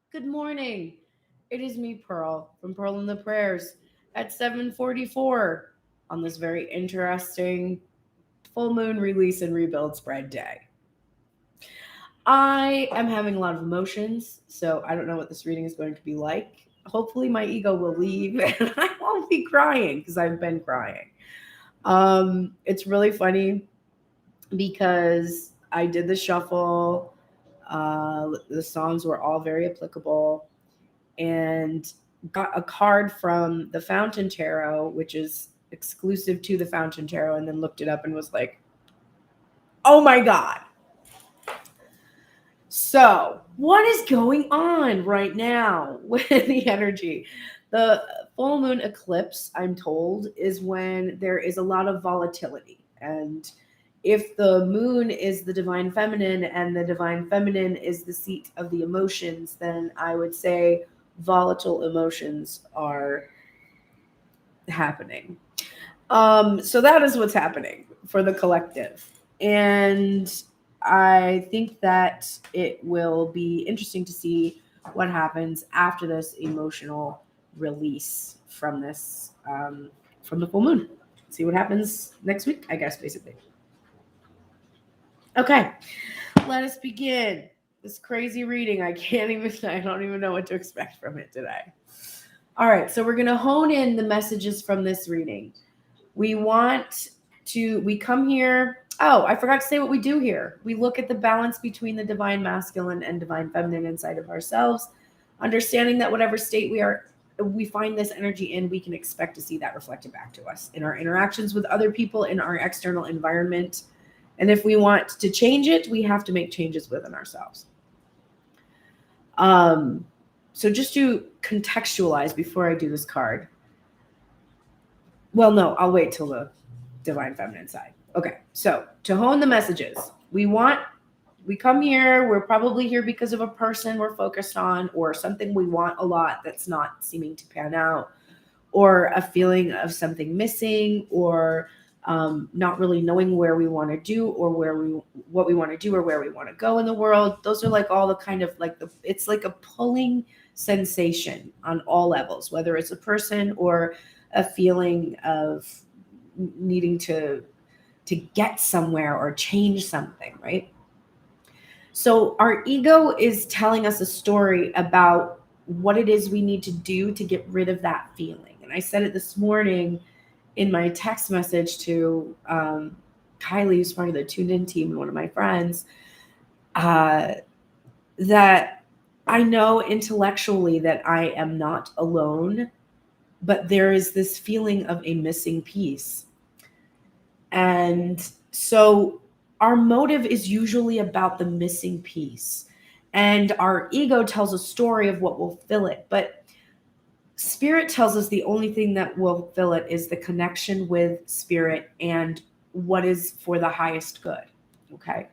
Good morning. It is me, Pearl, from Pearl and the Prayers at 7:44 on this very interesting full moon release and rebuild spread day. I am having a lot of emotions, so I don't know what this reading is going to be like. Hopefully my ego will leave and I won't be crying because I've been crying. It's really funny because I did the shuffle. The songs were all very applicable and got a card from the Fountain Tarot, which is exclusive to the Fountain Tarot, and then looked it up and was like, oh my God. So, what is going on right now with the energy? The full moon eclipse, I'm told, is when there is a lot of volatility. And if the moon is the divine feminine and the divine feminine is the seat of the emotions, then I would say volatile emotions are happening. So that is what's happening for the collective. And I think that it will be interesting to see what happens after this emotional release from this, from the full moon. See what happens next week, I guess, basically. Okay, let us begin this crazy reading. I don't even know what to expect from it today. All right, so we're going to hone in the messages from this reading. We come here. Oh, I forgot to say what we do here. We look at the balance between the divine masculine and divine feminine inside of ourselves, understanding that whatever state we find this energy in, we can expect to see that reflected back to us in our interactions with other people, in our external environment. And if we want to change it, we have to make changes within ourselves. So just to contextualize before I do this card. Well, no, I'll wait till the divine feminine side. Okay, so to hone the messages, we come here, we're probably here because of a person we're focused on or something we want a lot that's not seeming to pan out, or a feeling of something missing, or not really knowing where we want to do or what we want to do or where we want to go in the world. Those are like all the kind of like it's like a pulling sensation on all levels, whether it's a person or a feeling of needing to get somewhere or change something, right? So our ego is telling us a story about what it is we need to do to get rid of that feeling. And I said it this morning in my text message to Kylie, who's part of the Tuned In team and one of my friends, that I know intellectually that I am not alone, but there is this feeling of a missing piece. And so our motive is usually about the missing piece. And our ego tells a story of what will fill it. But spirit tells us the only thing that will fill it is the connection with spirit and what is for the highest good. Okay.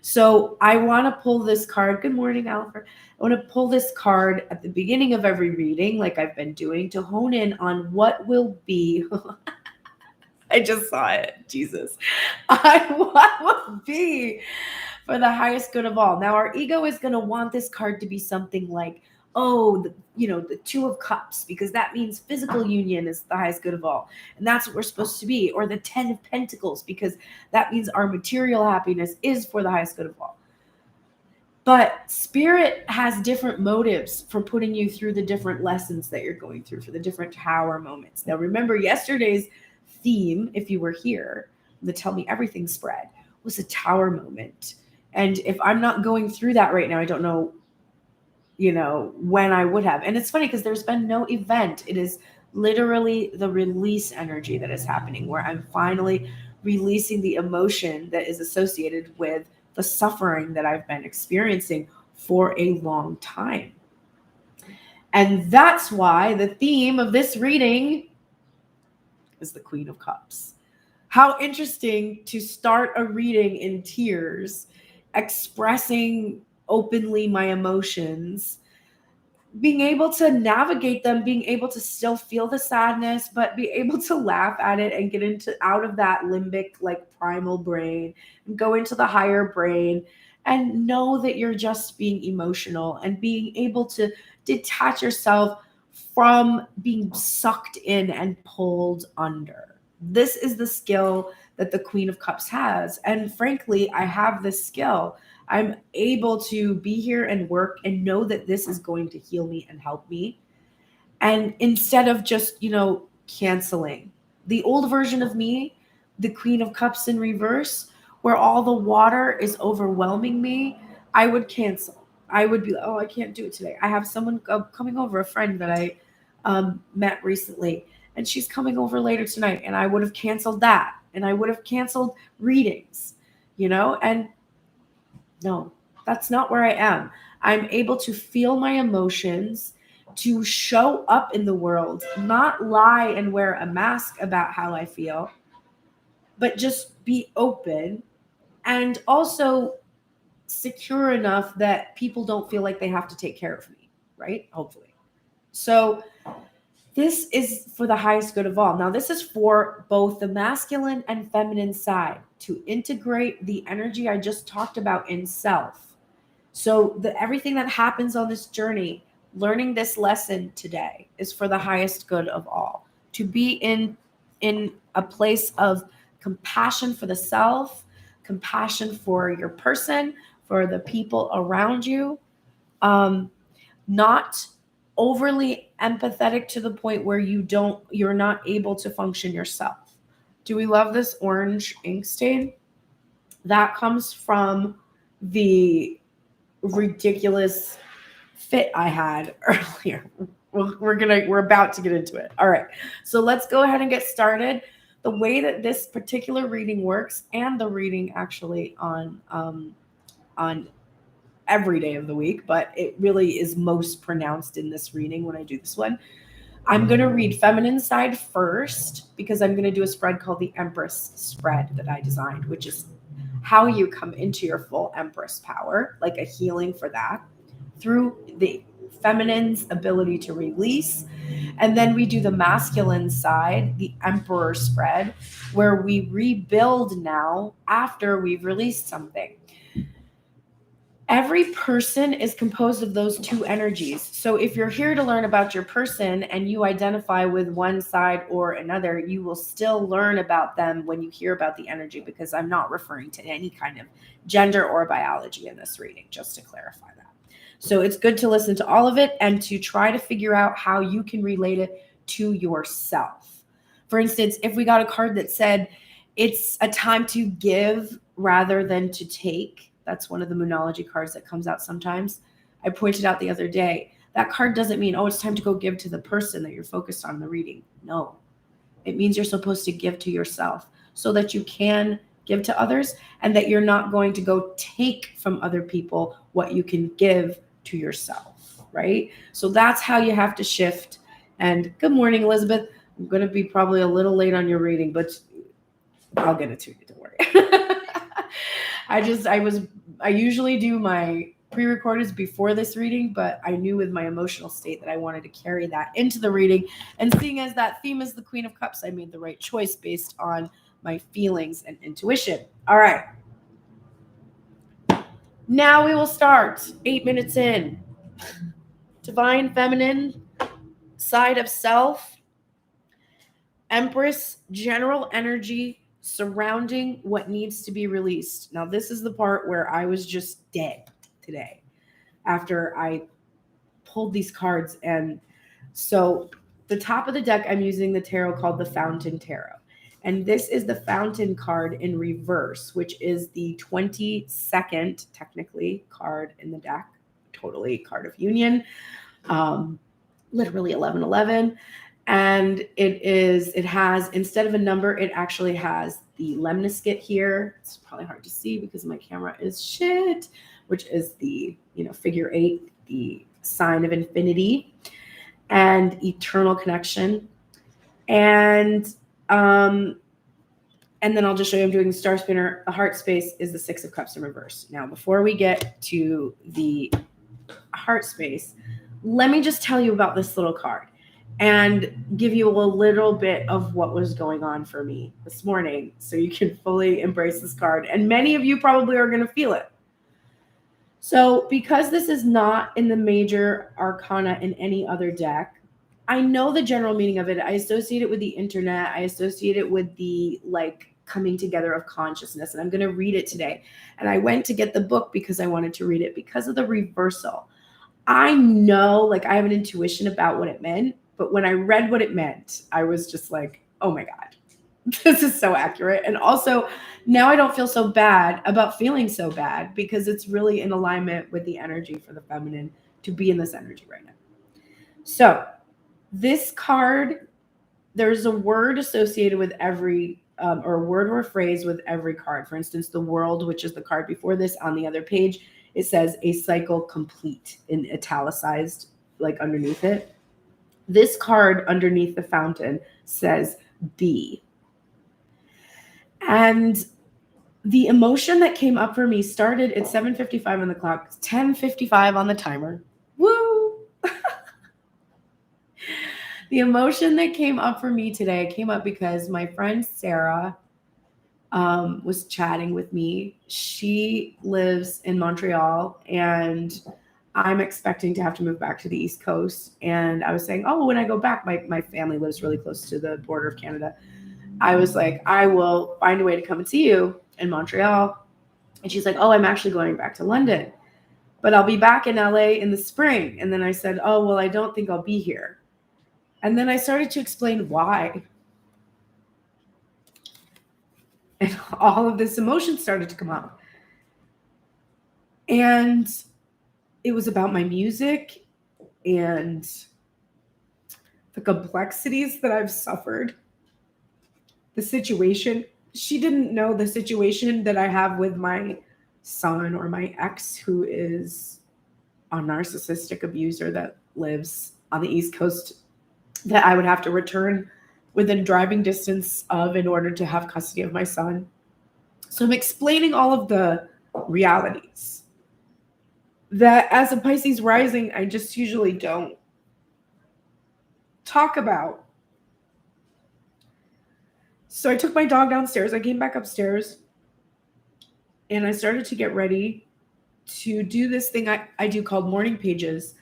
So I want to pull this card. Good morning, Alfred. I want to pull this card at the beginning of every reading, like I've been doing, to hone in on what will be. I just saw it. Jesus. What will be for the highest good of all. Now, our ego is going to want this card to be something like, oh, the Two of Cups, because that means physical union is the highest good of all. And that's what we're supposed to be. Or the 10 of Pentacles, because that means our material happiness is for the highest good of all. But spirit has different motives for putting you through the different lessons that you're going through, for the different tower moments. Now, remember yesterday's theme, if you were here, the Tell Me Everything spread was a tower moment. And if I'm not going through that right now, I don't know, when I would have. And it's funny because there's been no event. It is literally the release energy that is happening, where I'm finally releasing the emotion that is associated with the suffering that I've been experiencing for a long time. And that's why the theme of this reading is the Queen of Cups. How interesting to start a reading in tears, expressing openly my emotions, being able to navigate them, being able to still feel the sadness, but be able to laugh at it and get out of that limbic, like primal brain and go into the higher brain and know that you're just being emotional and being able to detach yourself from being sucked in and pulled under. This is the skill that the Queen of Cups has. And frankly, I have this skill. I'm able to be here and work and know that this is going to heal me and help me. And instead of just, canceling. The old version of me, the Queen of Cups in reverse, where all the water is overwhelming me, I would cancel. I would be like, oh, I can't do it today. I have someone coming over, a friend that I met recently, and she's coming over later tonight, and I would have canceled that, and I would have canceled readings, and no, that's not where I am. I'm able to feel my emotions, to show up in the world, not lie and wear a mask about how I feel, but just be open and also secure enough that people don't feel like they have to take care of me, right? Hopefully. So this is for the highest good of all. Now, this is for both the masculine and feminine side to integrate the energy I just talked about in self. So everything that happens on this journey, learning this lesson today, is for the highest good of all. To be in a place of compassion for the self, compassion for your person, for the people around you, not overly empathetic to the point where you're not able to function yourself. Do we love this orange ink stain? That comes from the ridiculous fit I had earlier. We're about to get into it. All right. So let's go ahead and get started. The way that this particular reading works, and the reading actually on every day of the week, but it really is most pronounced in this reading when I do this one. I'm going to read feminine side first because I'm going to do a spread called the Empress spread that I designed, which is how you come into your full Empress power, like a healing for that, through the feminine's ability to release. And then we do the masculine side, the Emperor spread, where we rebuild now after we've released something. Every person is composed of those two energies. So if you're here to learn about your person and you identify with one side or another, you will still learn about them when you hear about the energy, because I'm not referring to any kind of gender or biology in this reading, just to clarify that. So it's good to listen to all of it and to try to figure out how you can relate it to yourself. For instance, if we got a card that said it's a time to give rather than to take, that's one of the Moonology cards that comes out sometimes. I pointed out the other day, that card doesn't mean, oh, it's time to go give to the person that you're focused on in the reading. No, it means you're supposed to give to yourself so that you can give to others, and that you're not going to go take from other people what you can give to yourself, right? So that's how you have to shift. And good morning, Elizabeth. I'm going to be probably a little late on your reading, but I'll get it to you. Don't worry. I usually do my pre-recordeds before this reading, but I knew with my emotional state that I wanted to carry that into the reading. And seeing as that theme is the Queen of Cups, I made the right choice based on my feelings and intuition. All right. Now we will start. 8 minutes in. Divine feminine, side of self, Empress, general energy surrounding what needs to be released. Now, this is the part where I was just dead today after I pulled these cards. And so the top of the deck, I'm using the tarot called the Fountain Tarot. And this is the Fountain card in reverse, which is the 22nd, technically, card in the deck. Totally card of union. Literally 1111. And it has, instead of a number, it actually has the lemniscate here. It's probably hard to see because my camera is shit, which is the, figure 8, the sign of infinity and eternal connection. And then I'll just show you I'm doing the star spinner. The heart space is the 6 of cups in reverse. Now, before we get to the heart space, let me just tell you about this little card and give you a little bit of what was going on for me this morning so you can fully embrace this card. And many of you probably are going to feel it. So, because this is not in the major arcana in any other deck, I know the general meaning of it. I associate it with the internet. I associate it with the like coming together of consciousness. And I'm going to read it today. And I went to get the book because I wanted to read it because of the reversal. I know, like, I have an intuition about what it meant. But when I read what it meant, I was just like, oh my God, this is so accurate. And also, now I don't feel so bad about feeling so bad because it's really in alignment with the energy for the feminine to be in this energy right now. So this card, there's a word associated with every or a word or a phrase with every card. For instance, the world, which is the card before this, on the other page, it says a cycle complete in italicized, like underneath it. This card underneath the fountain says be. And the emotion that came up for me started at 7:55 on the clock, 10:55 on the timer. Woo! The emotion that came up for me today came up because my friend Sarah was chatting with me. She lives in Montreal, and I'm expecting to have to move back to the East Coast. And I was saying, oh, when I go back, my family lives really close to the border of Canada. I was like, I will find a way to come and see you in Montreal. And she's like, oh, I'm actually going back to London, but I'll be back in LA in the spring. And then I said, oh, well, I don't think I'll be here. And then I started to explain why. And all of this emotion started to come up. And it was about my music and the complexities that I've suffered. The situation. She didn't know the situation that I have with my son or my ex, who is a narcissistic abuser that lives on the East Coast, that I would have to return within driving distance of in order to have custody of my son. So I'm explaining all of the realities that as a Pisces rising, I just usually don't talk about. So I took my dog downstairs. I came back upstairs and I started to get ready to do this thing I do called morning pages,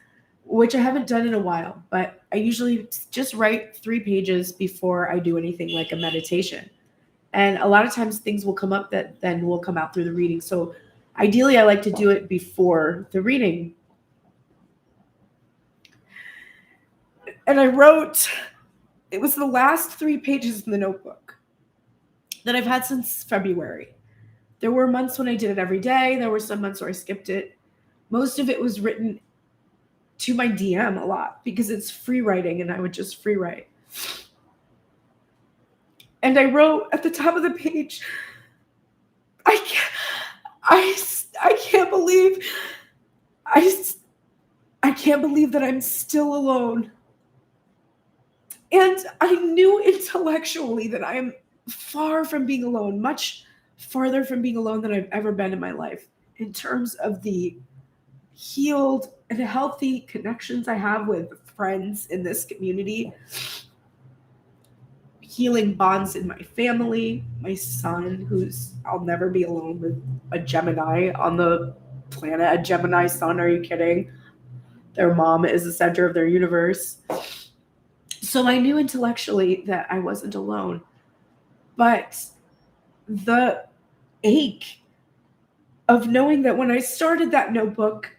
which I haven't done in a while, but I usually just write 3 pages before I do anything like a meditation. And a lot of times things will come up that then will come out through the reading. So ideally, I like to do it before the reading. And I wrote, it was the last 3 pages in the notebook that I've had since February. There were months when I did it every day. There were some months where I skipped it. Most of it was written to my DM a lot because it's free writing and I would just free write. And I wrote at the top of the page, I can't believe I can't believe that I'm still alone. And I knew intellectually that I am far from being alone, much farther from being alone than I've ever been in my life in terms of the healed and healthy connections I have with friends in this community, healing bonds in my family, my son, I'll never be alone with a Gemini on the planet, a Gemini son, are you kidding? Their mom is the center of their universe. So I knew intellectually that I wasn't alone, but the ache of knowing that when I started that notebook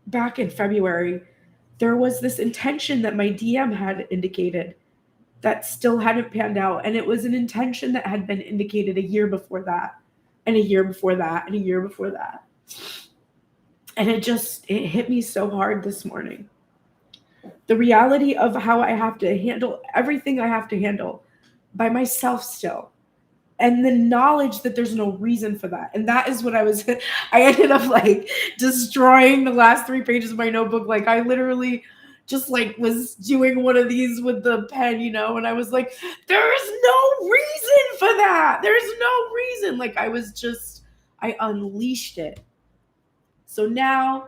back in February, there was this intention that my DM had indicated that still hadn't panned out. And it was an intention that had been indicated a year before that, and a year before that, and a year before that. And it hit me so hard this morning. The reality of how I have to handle everything I have to handle by myself still. And the knowledge that there's no reason for that. And that is what I ended up like destroying the last 3 pages of my notebook. Like I literally just like was doing one of these with the pen, and I was like, there is no reason for that. There's no reason. Like I unleashed it. So now,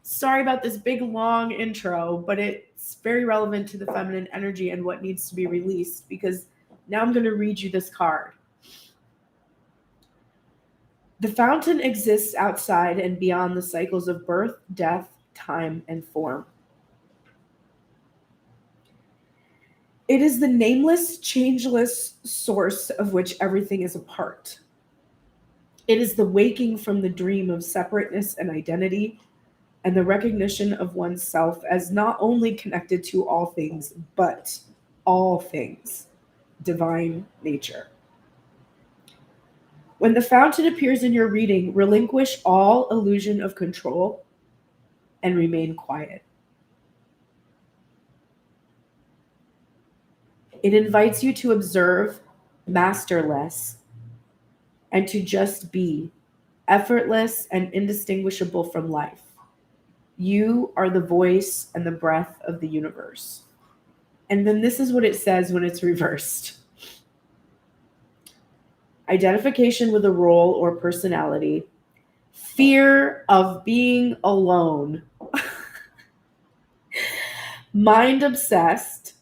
sorry about this big long intro, but it's very relevant to the feminine energy and what needs to be released, because now I'm going to read you this card. The fountain exists outside and beyond the cycles of birth, death, time, and form. It is the nameless, changeless source of which everything is a part. It is the waking from the dream of separateness and identity, and the recognition of oneself as not only connected to all things, but all things, divine nature. When the fountain appears in your reading, relinquish all illusion of control and remain quiet. It invites you to observe, master less, and to just be effortless and indistinguishable from life. You are the voice and the breath of the universe. And then this is what it says when it's reversed. Identification with a role or personality, fear of being alone, mind obsessed,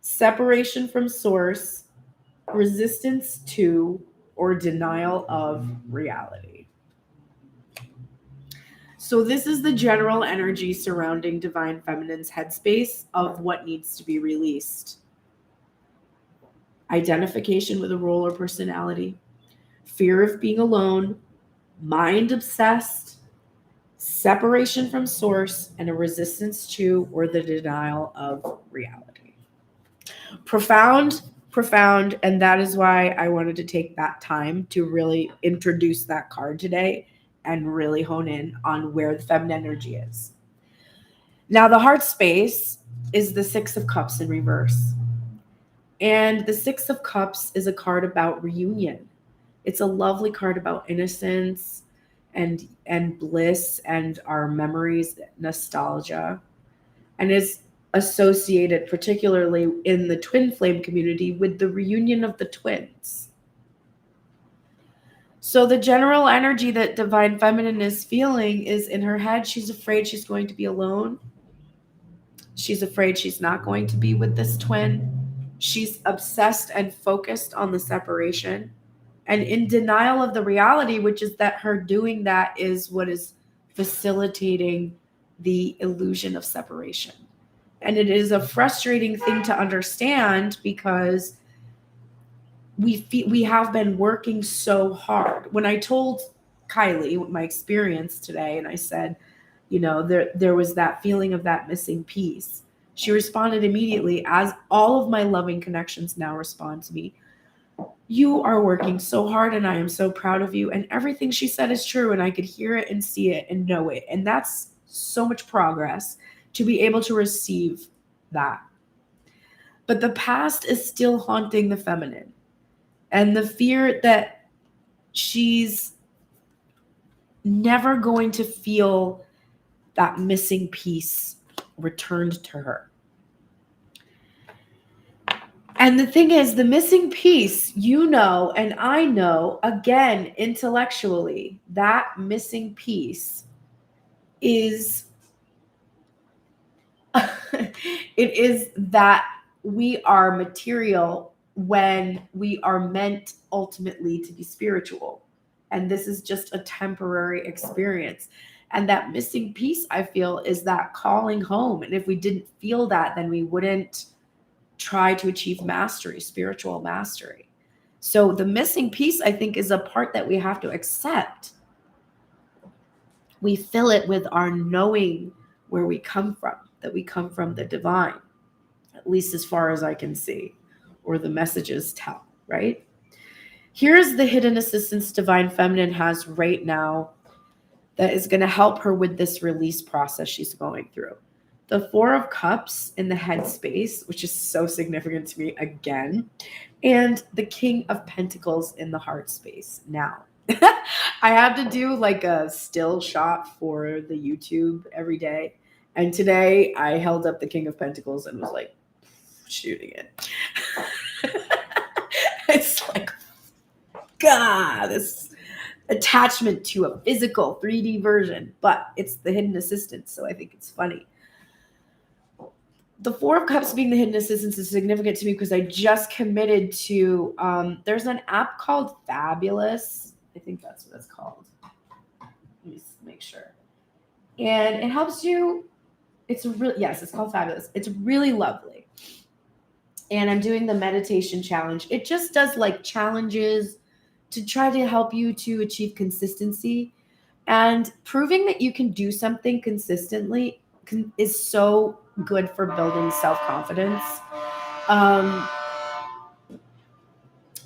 separation from source, resistance to, or denial of reality. So this is the general energy surrounding Divine Feminine's headspace of what needs to be released. Identification with a role or personality, fear of being alone, mind obsessed, separation from source, and a resistance to or the denial of reality. Profound, and that is why I wanted to take that time to really introduce that card today and really hone in on where the feminine energy is. Now, the heart space is the Six of Cups in reverse. And the Six of Cups is a card about reunion. It's a lovely card about innocence and bliss and our memories, nostalgia, and is associated particularly in the twin flame community with the reunion of the twins. So the general energy that Divine Feminine is feeling is in her head. She's afraid she's going to be alone. She's afraid she's not going to be with this twin. She's obsessed and focused on the separation and in denial of the reality, which is that her doing that is what is facilitating the illusion of separation. And it is a frustrating thing to understand because we have been working so hard. When I told Kylie my experience today, and I said, there was that feeling of that missing piece, she responded immediately, as all of my loving connections now respond to me. You are working so hard, and I am so proud of you. And everything she said is true, and I could hear it and see it and know it. And that's so much progress to be able to receive that. But the past is still haunting the feminine. And the fear that she's never going to feel that missing piece returned to her. And the thing is, the missing piece, and I know, again, intellectually, that missing piece is, it is that we are material when we are meant ultimately to be spiritual. And this is just a temporary experience. And that missing piece, I feel, is that calling home. And if we didn't feel that, then we wouldn't try to achieve mastery, spiritual mastery. So the missing piece, I think, is a part that we have to accept. We fill it with our knowing where we come from, that we come from the divine, at least as far as I can see, or the messages tell, right? Here's the hidden assistance Divine Feminine has right now that is going to help her with this release process she's going through. The Four of Cups in the head space, which is so significant to me again, and the King of Pentacles in the heart space. Now, I have to do like a still shot for the YouTube every day. And today I held up the King of Pentacles and was like shooting it. It's like, God, this attachment to a physical 3D version, but it's the hidden assistance. So I think it's funny. The Four of Cups being the hidden assistance is significant to me because I just committed to, there's an app called Fabulous. I think that's what it's called. Let me make sure. And it helps you. It's called Fabulous. It's really lovely. And I'm doing the meditation challenge. It just does like challenges to try to help you to achieve consistency. And proving that you can do something consistently is so good for building self-confidence.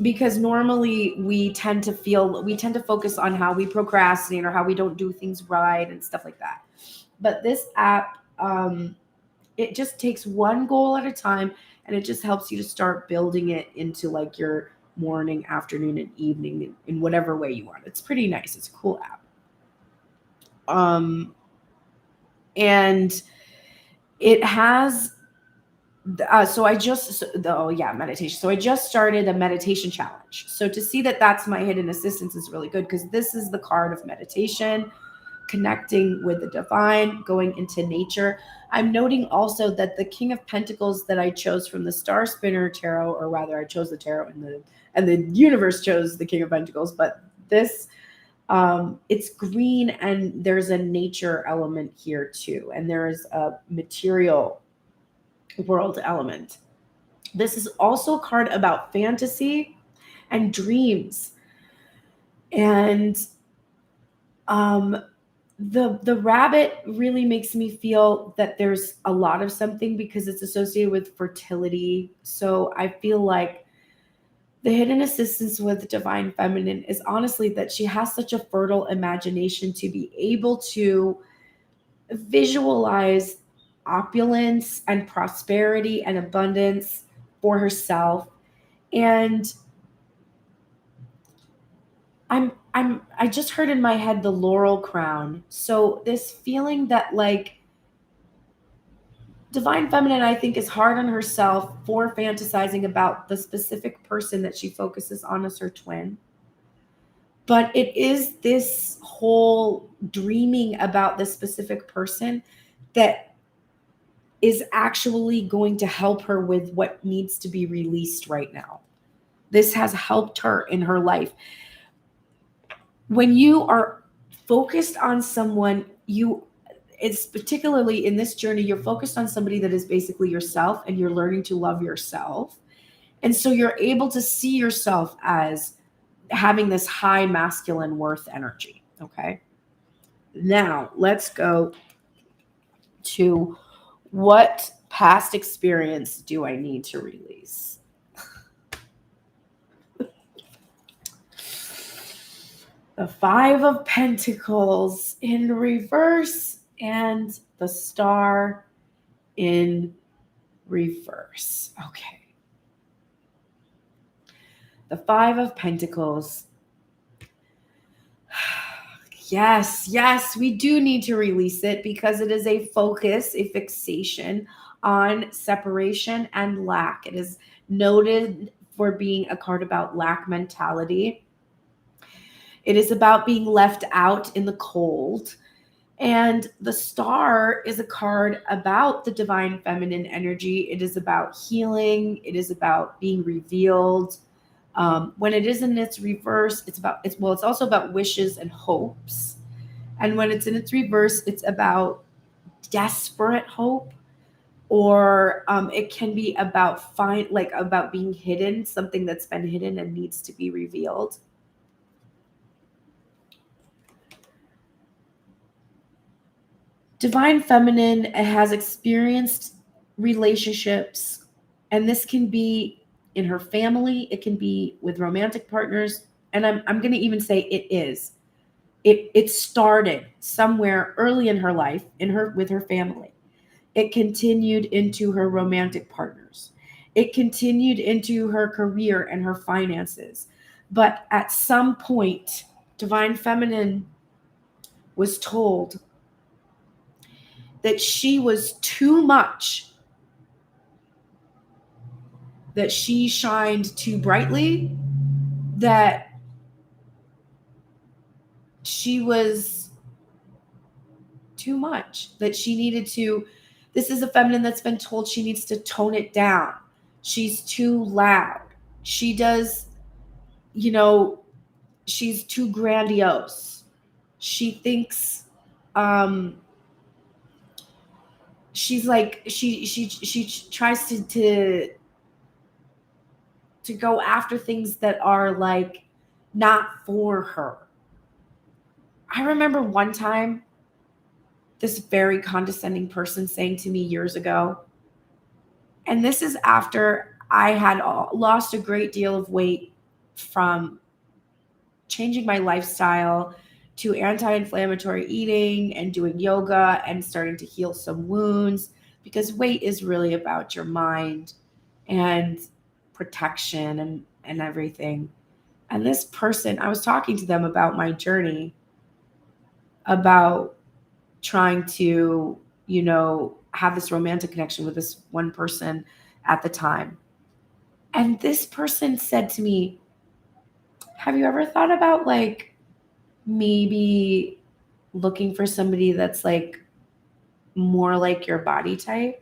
Because normally we tend to focus on how we procrastinate or how we don't do things right and stuff like that. But this app, it just takes one goal at a time, and it just helps you to start building it into like your morning, afternoon, and evening in whatever way you want. It's pretty nice. It's a cool app. And it has meditation. So I just started a meditation challenge. So to see that that's my hidden assistance is really good, because this is the card of meditation, connecting with the divine, going into nature. I'm noting also that the King of Pentacles that I chose from the Star Spinner Tarot, or rather I chose the tarot and the universe chose the King of Pentacles, but this it's green, and there's a nature element here too, and there is a material world element. This is also a card about fantasy and dreams. And the rabbit really makes me feel that there's a lot of something, because it's associated with fertility. So I feel like the hidden assistance with the divine feminine is honestly that she has such a fertile imagination to be able to visualize opulence and prosperity and abundance for herself. And I just heard in my head the laurel crown. So this feeling that like divine feminine, I think, is hard on herself for fantasizing about the specific person that she focuses on as her twin. But it is this whole dreaming about this specific person that is actually going to help her with what needs to be released right now. This has helped her in her life. When you are focused on someone, it's particularly in this journey, you're focused on somebody that is basically yourself, and you're learning to love yourself. And so you're able to see yourself as having this high masculine worth energy. Okay. Now let's go to what past experience do I need to release? The Five of Pentacles in reverse and the Star in reverse. Okay. The Five of Pentacles. Yes, we do need to release it, because it is a focus, a fixation on separation and lack. It is noted for being a card about lack mentality. It is about being left out in the cold. And the Star is a card about the divine feminine energy. It is about healing. It is about being revealed. When it is in its reverse, it's also about wishes and hopes. And when it's in its reverse, it's about desperate hope, or it can be about about being hidden, something that's been hidden and needs to be revealed. Divine feminine has experienced relationships, and this can be in her family, it can be with romantic partners, and I'm going to even say it started somewhere early in her life, with her family. It continued into her romantic partners. It continued into her career and her finances. But at some point, divine feminine was told that she was too much, that she shined too brightly, that she was too much, that she needed to. This is a feminine that's been told she needs to tone it down. She's too loud. She does, she's too grandiose. She thinks she's like she tries to go after things that are like not for her. I remember one time this very condescending person saying to me years ago, and this is after I had lost a great deal of weight from changing my lifestyle to anti-inflammatory eating and doing yoga and starting to heal some wounds, because weight is really about your mind and protection and everything. And this person, I was talking to them about my journey, about trying to, have this romantic connection with this one person at the time. And this person said to me, have you ever thought about like maybe looking for somebody that's like more like your body type?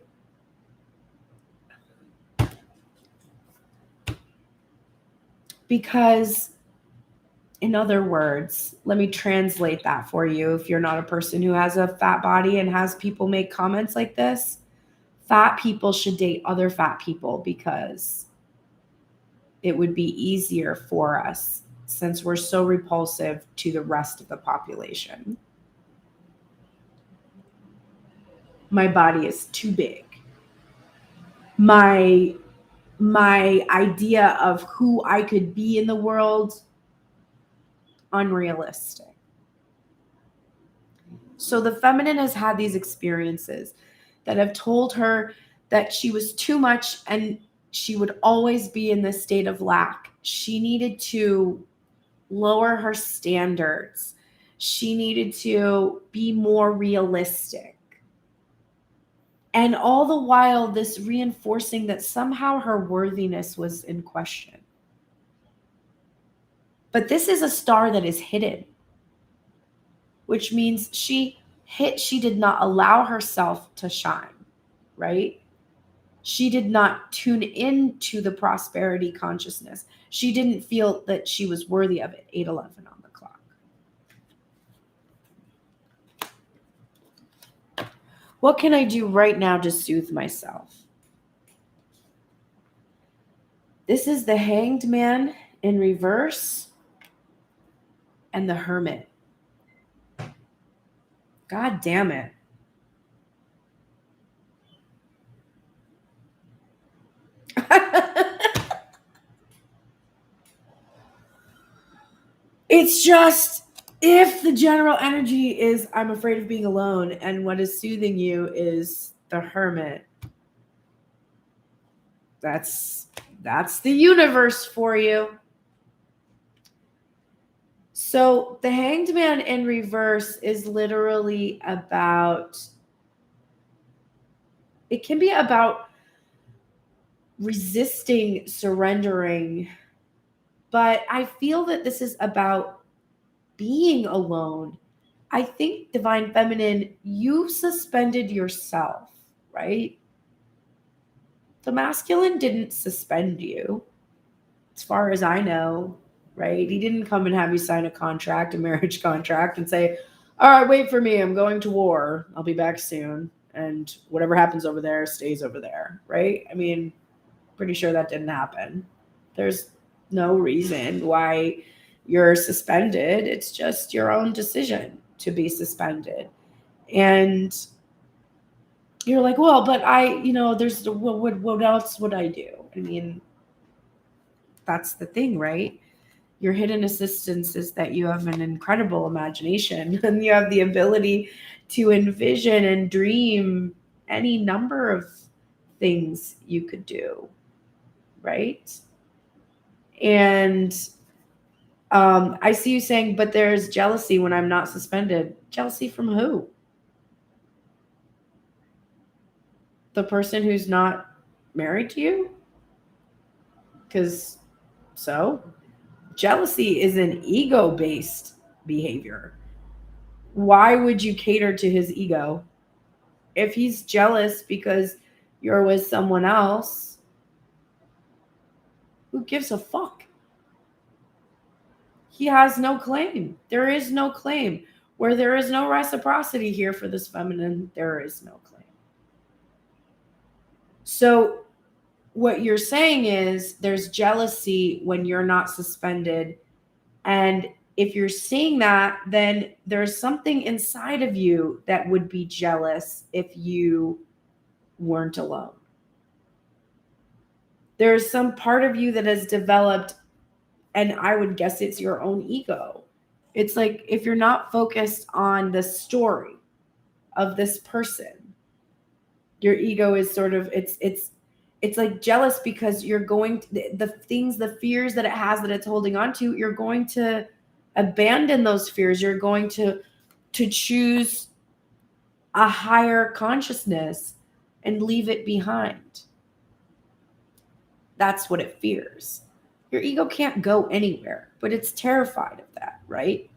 Because, in other words, let me translate that for you. If you're not a person who has a fat body and has people make comments like this, fat people should date other fat people because it would be easier for us since we're so repulsive to the rest of the population. My body is too big. My idea of who I could be in the world, unrealistic. So the feminine has had these experiences that have told her that she was too much and she would always be in this state of lack. She needed to lower her standards. She needed to be more realistic. And all the while, this reinforcing that somehow her worthiness was in question. But this is a star that is hidden, which means she did not allow herself to shine, right? She did not tune into the prosperity consciousness. She didn't feel that she was worthy of it. 8:11 on the clock. What can I do right now to soothe myself? This is the Hanged Man in reverse and the Hermit. God damn it. It's just, if the general energy is I'm afraid of being alone and what is soothing you is the Hermit, that's the universe for you. So the Hanged Man in reverse is literally about, it can be about resisting, surrendering, but I feel that this is about being alone. I think Divine Feminine, you suspended yourself, right? The masculine didn't suspend you, as far as I know, right? He didn't come and have you sign a contract, a marriage contract, and say, all right, wait for me. I'm going to war. I'll be back soon. And whatever happens over there stays over there, right? I mean, pretty sure that didn't happen. There's no reason why you're suspended. It's just your own decision to be suspended. And you're like, well, but there's what else would I do? I mean, that's the thing, right? Your hidden assistance is that you have an incredible imagination and you have the ability to envision and dream any number of things you could do, right? And I see you saying, but there's jealousy when I'm not suspended. Jealousy from who? The person who's not married to you? Because jealousy is an ego-based behavior. Why would you cater to his ego? If he's jealous because you're with someone else, who gives a fuck? he has no claim. There is no claim. Where there is no reciprocity here for this feminine, there is no claim. So what you're saying is there's jealousy when you're not suspended. And if you're seeing that, then there's something inside of you that would be jealous if you weren't alone. There's some part of you that has developed, and I would guess it's your own ego. It's like if you're not focused on the story of this person, your ego is sort of it's like jealous because you're going to, the fears that it has that it's holding on to, you're going to abandon those fears. You're going to choose a higher consciousness and leave it behind. That's what it fears. Your ego can't go anywhere, but it's terrified of that, right?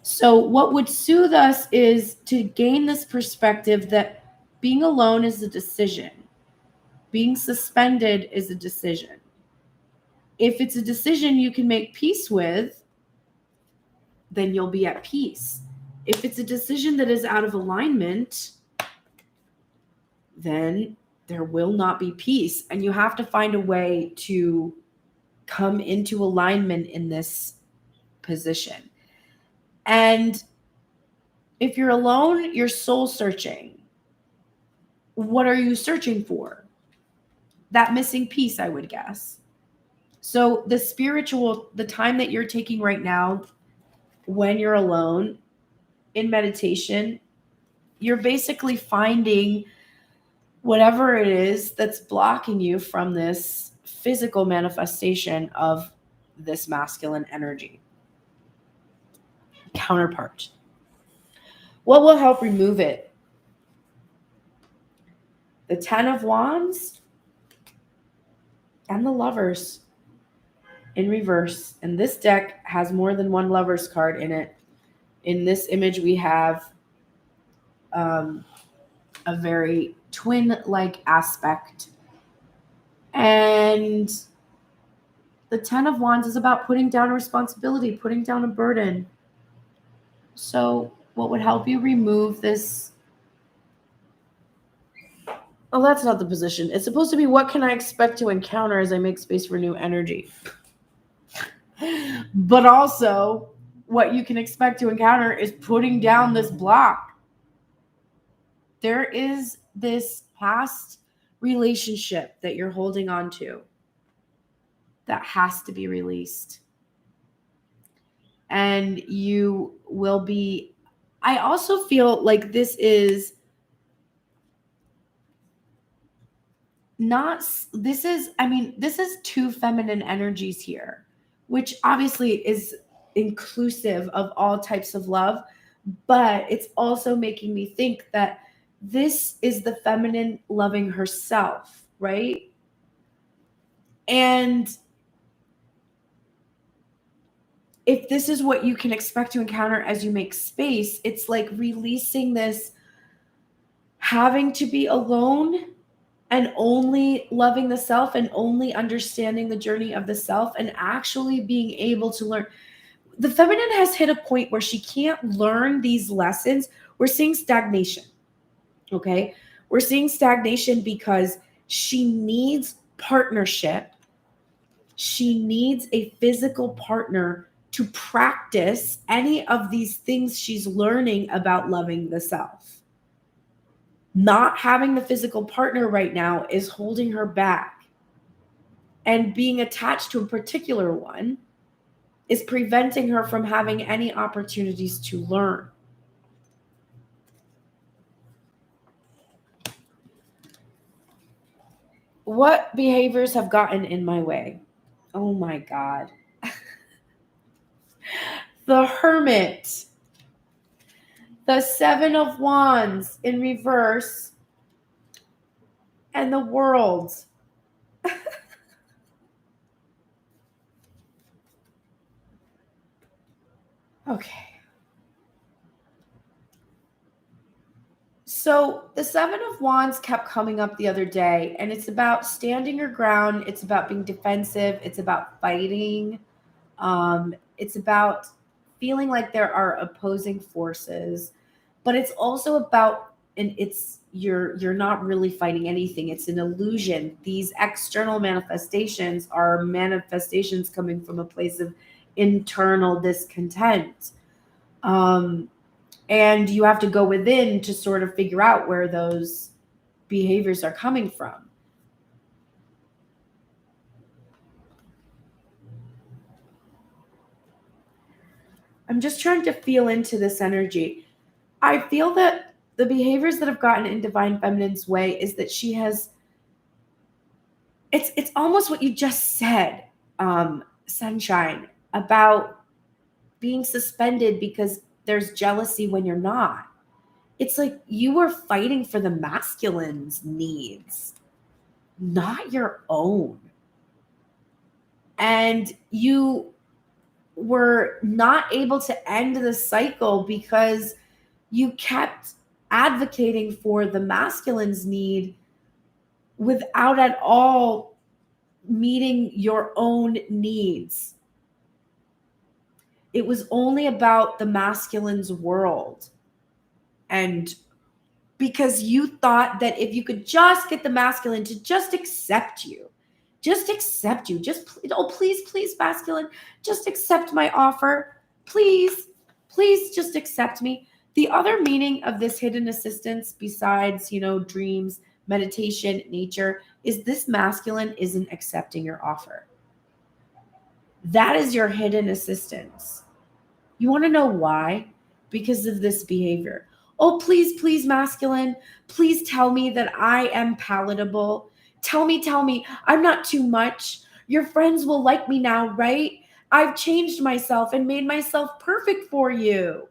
So what would soothe us is to gain this perspective that being alone is a decision. Being suspended is a decision. If it's a decision you can make peace with, then you'll be at peace. If it's a decision that is out of alignment, then there will not be peace. And you have to find a way to come into alignment in this position. And if you're alone, you're soul searching. What are you searching for? That missing piece, I would guess. So the time that you're taking right now when you're alone in meditation, you're basically finding whatever it is that's blocking you from this physical manifestation of this masculine energy counterpart. What will help remove it? The 10 of Wands and the Lovers in reverse. And this deck has more than one Lovers card in it. In this image, we have a very twin-like aspect. And the 10 of Wands is about putting down responsibility, putting down a burden. So what would help you remove this? Oh, that's not the position. It's supposed to be what can I expect to encounter as I make space for new energy. But also, what you can expect to encounter is putting down this block. There is this past relationship that you're holding on to that has to be released. And you will be, I also feel like this is two feminine energies here, which obviously is inclusive of all types of love, but it's also making me think that this is the feminine loving herself, right? And if this is what you can expect to encounter as you make space, it's like releasing this having to be alone and only loving the self and only understanding the journey of the self and actually being able to learn. The feminine has hit a point where she can't learn these lessons. We're seeing stagnation. Okay. We're seeing stagnation because she needs partnership. She needs a physical partner to practice any of these things she's learning about loving the self. Not having the physical partner right now is holding her back. And being attached to a particular one is preventing her from having any opportunities to learn. What behaviors have gotten in my way? Oh my God. The Hermit. The 7 of Wands in reverse. And the World. Okay. So the Seven of Wands kept coming up the other day, and it's about standing your ground. It's about being defensive. It's about fighting. It's about feeling like there are opposing forces, but it's also about, and it's you're not really fighting anything. It's an illusion. These external manifestations are manifestations coming from a place of internal discontent. Um, and you have to go within to sort of figure out where those behaviors are coming from. I'm just trying to feel into this energy. I feel that the behaviors that have gotten in Divine Feminine's way is that she has, it's almost what you just said, Sunshine, about being suspended because there's jealousy when you're not. It's like you were fighting for the masculine's needs, not your own. And you were not able to end the cycle because you kept advocating for the masculine's need without at all meeting your own needs. It was only about the masculine's world. And because you thought that if you could just get the masculine to just accept you, just oh, please, masculine, just accept my offer. Please just accept me. The other meaning of this hidden assistance, besides, dreams, meditation, nature, is this masculine isn't accepting your offer. That is your hidden assistance. You want to know why? Because of this behavior. Oh, please, masculine, please tell me that I am palatable. Tell me, I'm not too much. Your friends will like me now, right? I've changed myself and made myself perfect for you.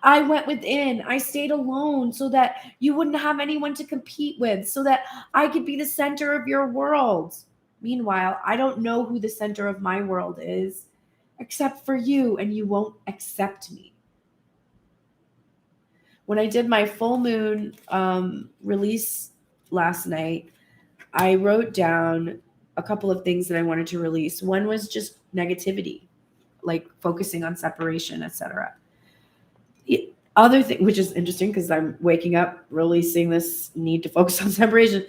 I went within. I stayed alone so that you wouldn't have anyone to compete with, so that I could be the center of your world. Meanwhile, I don't know who the center of my world is, except for you, and you won't accept me. When I did my full moon release last night, I wrote down a couple of things that I wanted to release. One was just negativity, like focusing on separation, etc. The other thing, which is interesting because I'm waking up releasing this need to focus on separation.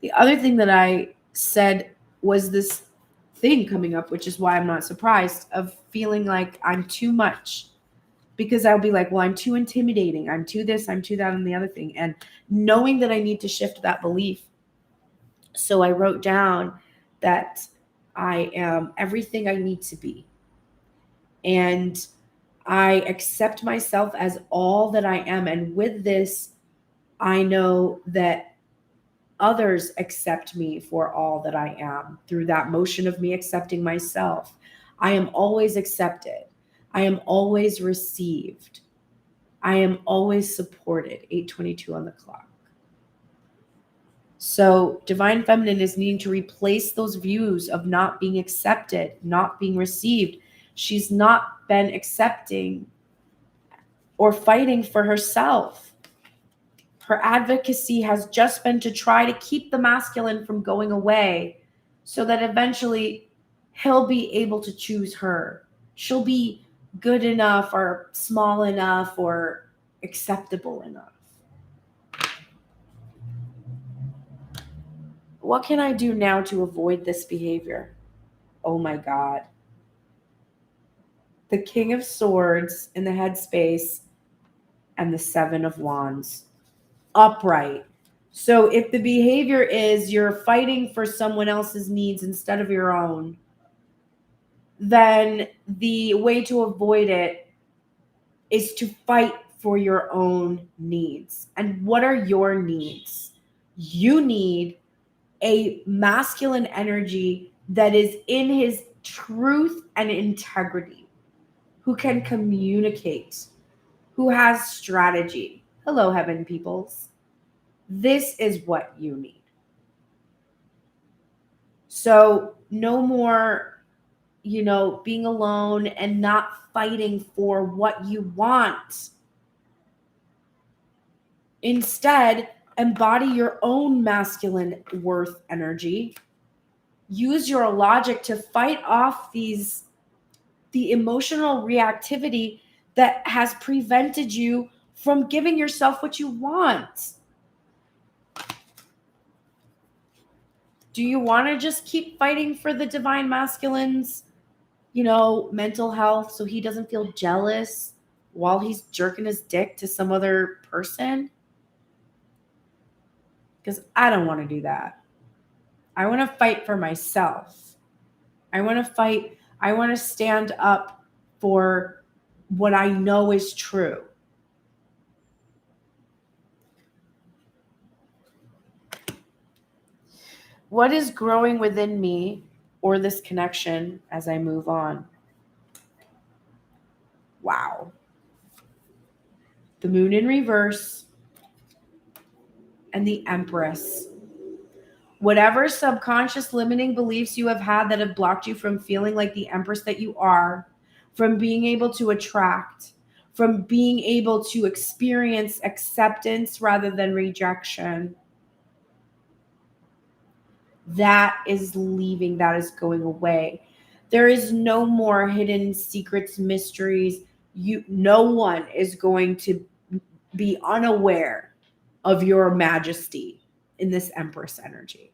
The other thing that I said was this thing coming up, which is why I'm not surprised, of feeling like I'm too much. Because I'll be like, well, I'm too intimidating. I'm too this, I'm too that, and the other thing. And knowing that I need to shift that belief. So I wrote down that I am everything I need to be. And I accept myself as all that I am. And with this, I know that others accept me for all that I am through that motion of me accepting myself. I am always accepted. I am always received. I am always supported. 8:22 on the clock. So Divine Feminine is needing to replace those views of not being accepted, not being received. She's not been accepting or fighting for herself. Her advocacy has just been to try to keep the masculine from going away so that eventually he'll be able to choose her. She'll be good enough or small enough or acceptable enough. What can I do now to avoid this behavior? Oh my God. The King of Swords in the headspace and the Seven of Wands. Upright. So if the behavior is you're fighting for someone else's needs instead of your own, then the way to avoid it is to fight for your own needs. And what are your needs? You need a masculine energy that is in his truth and integrity, who can communicate, who has strategy. Hello, heaven peoples. This is what you need. So no more, being alone and not fighting for what you want. Instead, embody your own masculine worth energy. Use your logic to fight off the emotional reactivity that has prevented you from giving yourself what you want. Do you want to just keep fighting for the divine masculine's, mental health so he doesn't feel jealous while he's jerking his dick to some other person? Because I don't want to do that. I want to fight for myself. I want to stand up for what I know is true. What is growing within me or this connection as I move on? Wow. The moon in reverse and the Empress. Whatever subconscious limiting beliefs you have had that have blocked you from feeling like the Empress that you are, from being able to attract, from being able to experience acceptance rather than rejection, that is leaving, that is going away. There is no more hidden secrets, mysteries. No one is going to be unaware of your majesty in this Empress energy.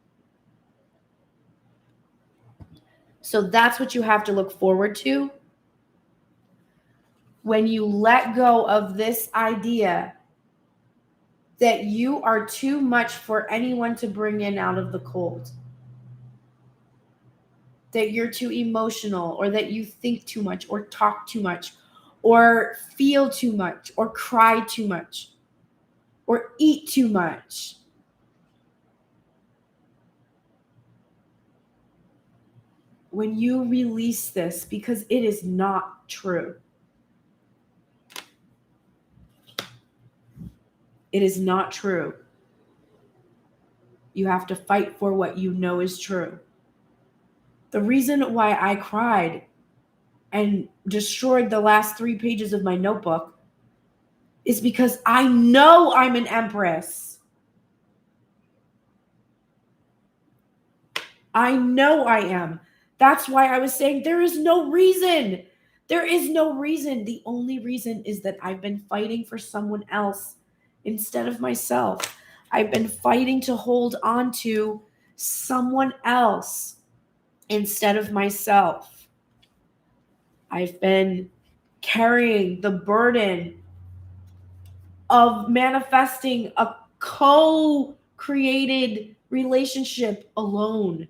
So that's what you have to look forward to when you let go of this idea that you are too much for anyone to bring in out of the cold. That you're too emotional, or that you think too much, or talk too much, or feel too much, or cry too much, or eat too much. When you release this, because it is not true. It is not true. You have to fight for what you know is true. The reason why I cried and destroyed the last 3 pages of my notebook is because I know I'm an Empress. I know I am. That's why I was saying there is no reason. There is no reason. The only reason is that I've been fighting for someone else instead of myself. I've been fighting to hold on to someone else instead of myself. I've been carrying the burden of manifesting a co-created relationship alone.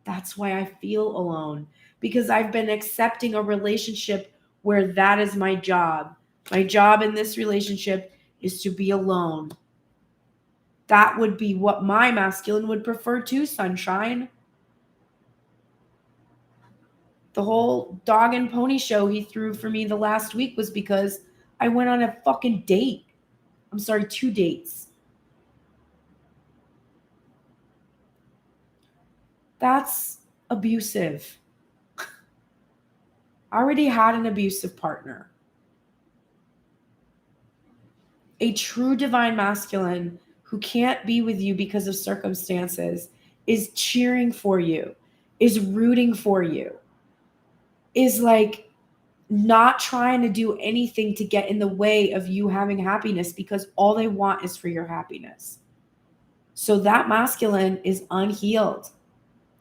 That's why I feel alone, because I've been accepting a relationship where that is my job. My job in this relationship is to be alone. That would be what my masculine would prefer too, sunshine. The whole dog and pony show he threw for me the last week was because I went on a fucking date. I'm sorry, 2 dates. That's abusive. I already had an abusive partner. A true divine masculine who can't be with you because of circumstances is cheering for you, is rooting for you, is like not trying to do anything to get in the way of you having happiness, because all they want is for your happiness. So that masculine is unhealed.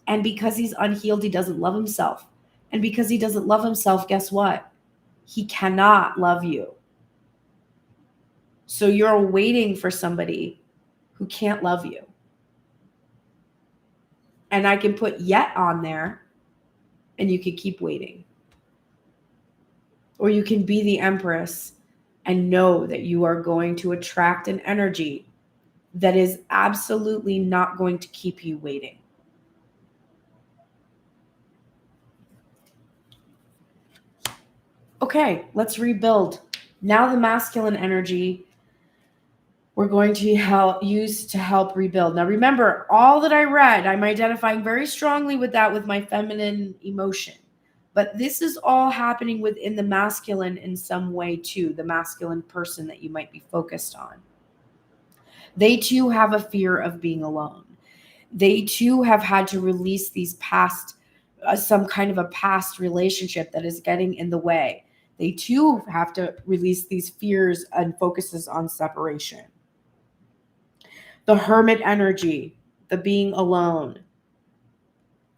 And because he's unhealed, he doesn't love himself. And because he doesn't love himself, guess what? He cannot love you. So you're waiting for somebody who can't love you. And I can put yet on there, and you can keep waiting. Or you can be the Empress and know that you are going to attract an energy that is absolutely not going to keep you waiting. Okay, let's rebuild. Now the masculine energy we're going to use to help rebuild. Now remember, all that I read, I'm identifying very strongly with that with my feminine emotion. But this is all happening within the masculine in some way too, the masculine person that you might be focused on. They too have a fear of being alone. They too have had to release these past, some kind of a past relationship that is getting in the way. They too have to release these fears and focuses on separation. The hermit energy, the being alone,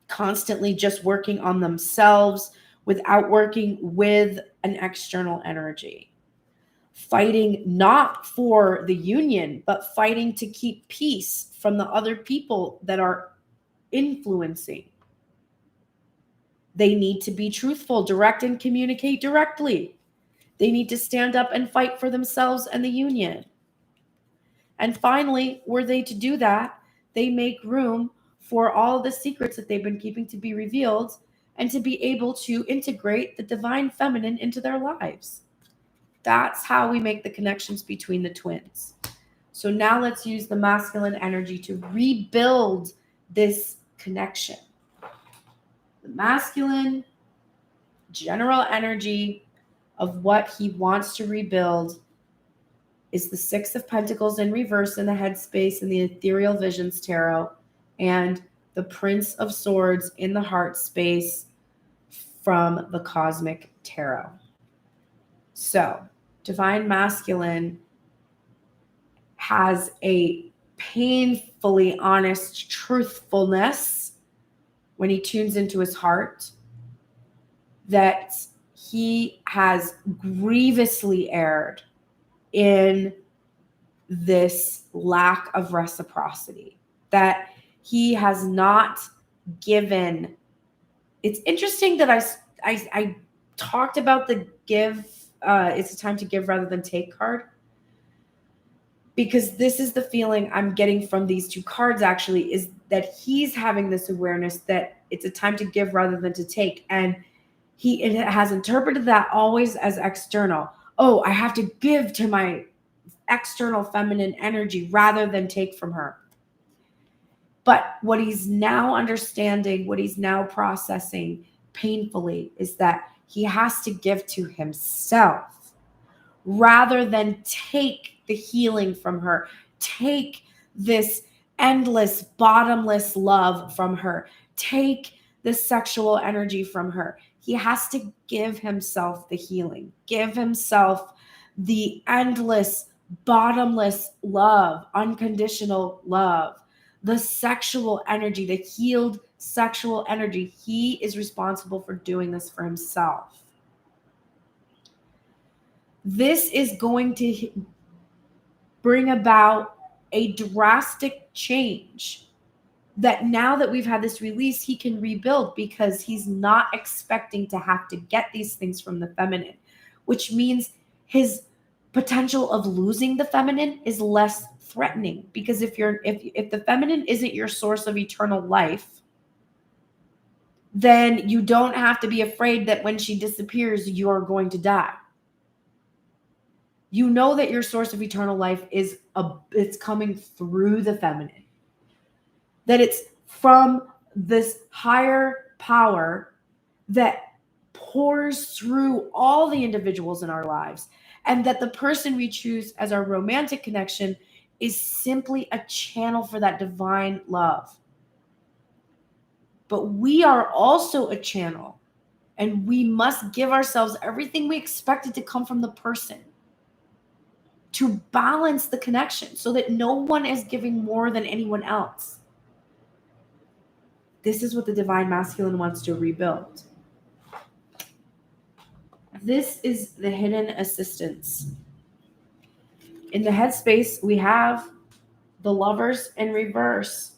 constantly just working on themselves without working with an external energy. Fighting not for the union, but fighting to keep peace from the other people that are influencing. They need to be truthful, direct, and communicate directly. They need to stand up and fight for themselves and the union. And finally, were they to do that, they make room for all the secrets that they've been keeping to be revealed and to be able to integrate the divine feminine into their lives. That's how we make the connections between the twins. So now let's use the masculine energy to rebuild this connection. The masculine general energy of what he wants to rebuild is the Six of Pentacles in reverse in the headspace in the Ethereal Visions Tarot, and the Prince of Swords in the heart space from the Cosmic Tarot. So, Divine Masculine has a painfully honest truthfulness when he tunes into his heart, that he has grievously erred in this lack of reciprocity, that he has not given. It's interesting that I talked about the give, it's a time to give rather than take card, because this is the feeling I'm getting from these two cards actually, is that he's having this awareness that it's a time to give rather than to take. And he has interpreted that always as external. Oh, I have to give to my external feminine energy rather than take from her. But what he's now understanding, what he's now processing painfully, is that he has to give to himself rather than take the healing from her, take this endless, bottomless love from her, take the sexual energy from her. He has to give himself the healing, give himself the endless, bottomless love, unconditional love, the sexual energy, the healed sexual energy. He is responsible for doing this for himself. This is going to bring about a drastic change, that now that we've had this release, he can rebuild, because he's not expecting to have to get these things from the feminine, which means his potential of losing the feminine is less threatening. Because if the feminine isn't your source of eternal life, then you don't have to be afraid that when she disappears, you're going to die. You know that your source of eternal life it's coming through the feminine, that it's from this higher power that pours through all the individuals in our lives, and that the person we choose as our romantic connection is simply a channel for that divine love. But we are also a channel, and we must give ourselves everything we expected to come from the person to balance the connection, so that no one is giving more than anyone else. This is what the Divine Masculine wants to rebuild. This is the hidden assistance. In the headspace, we have the Lovers in reverse.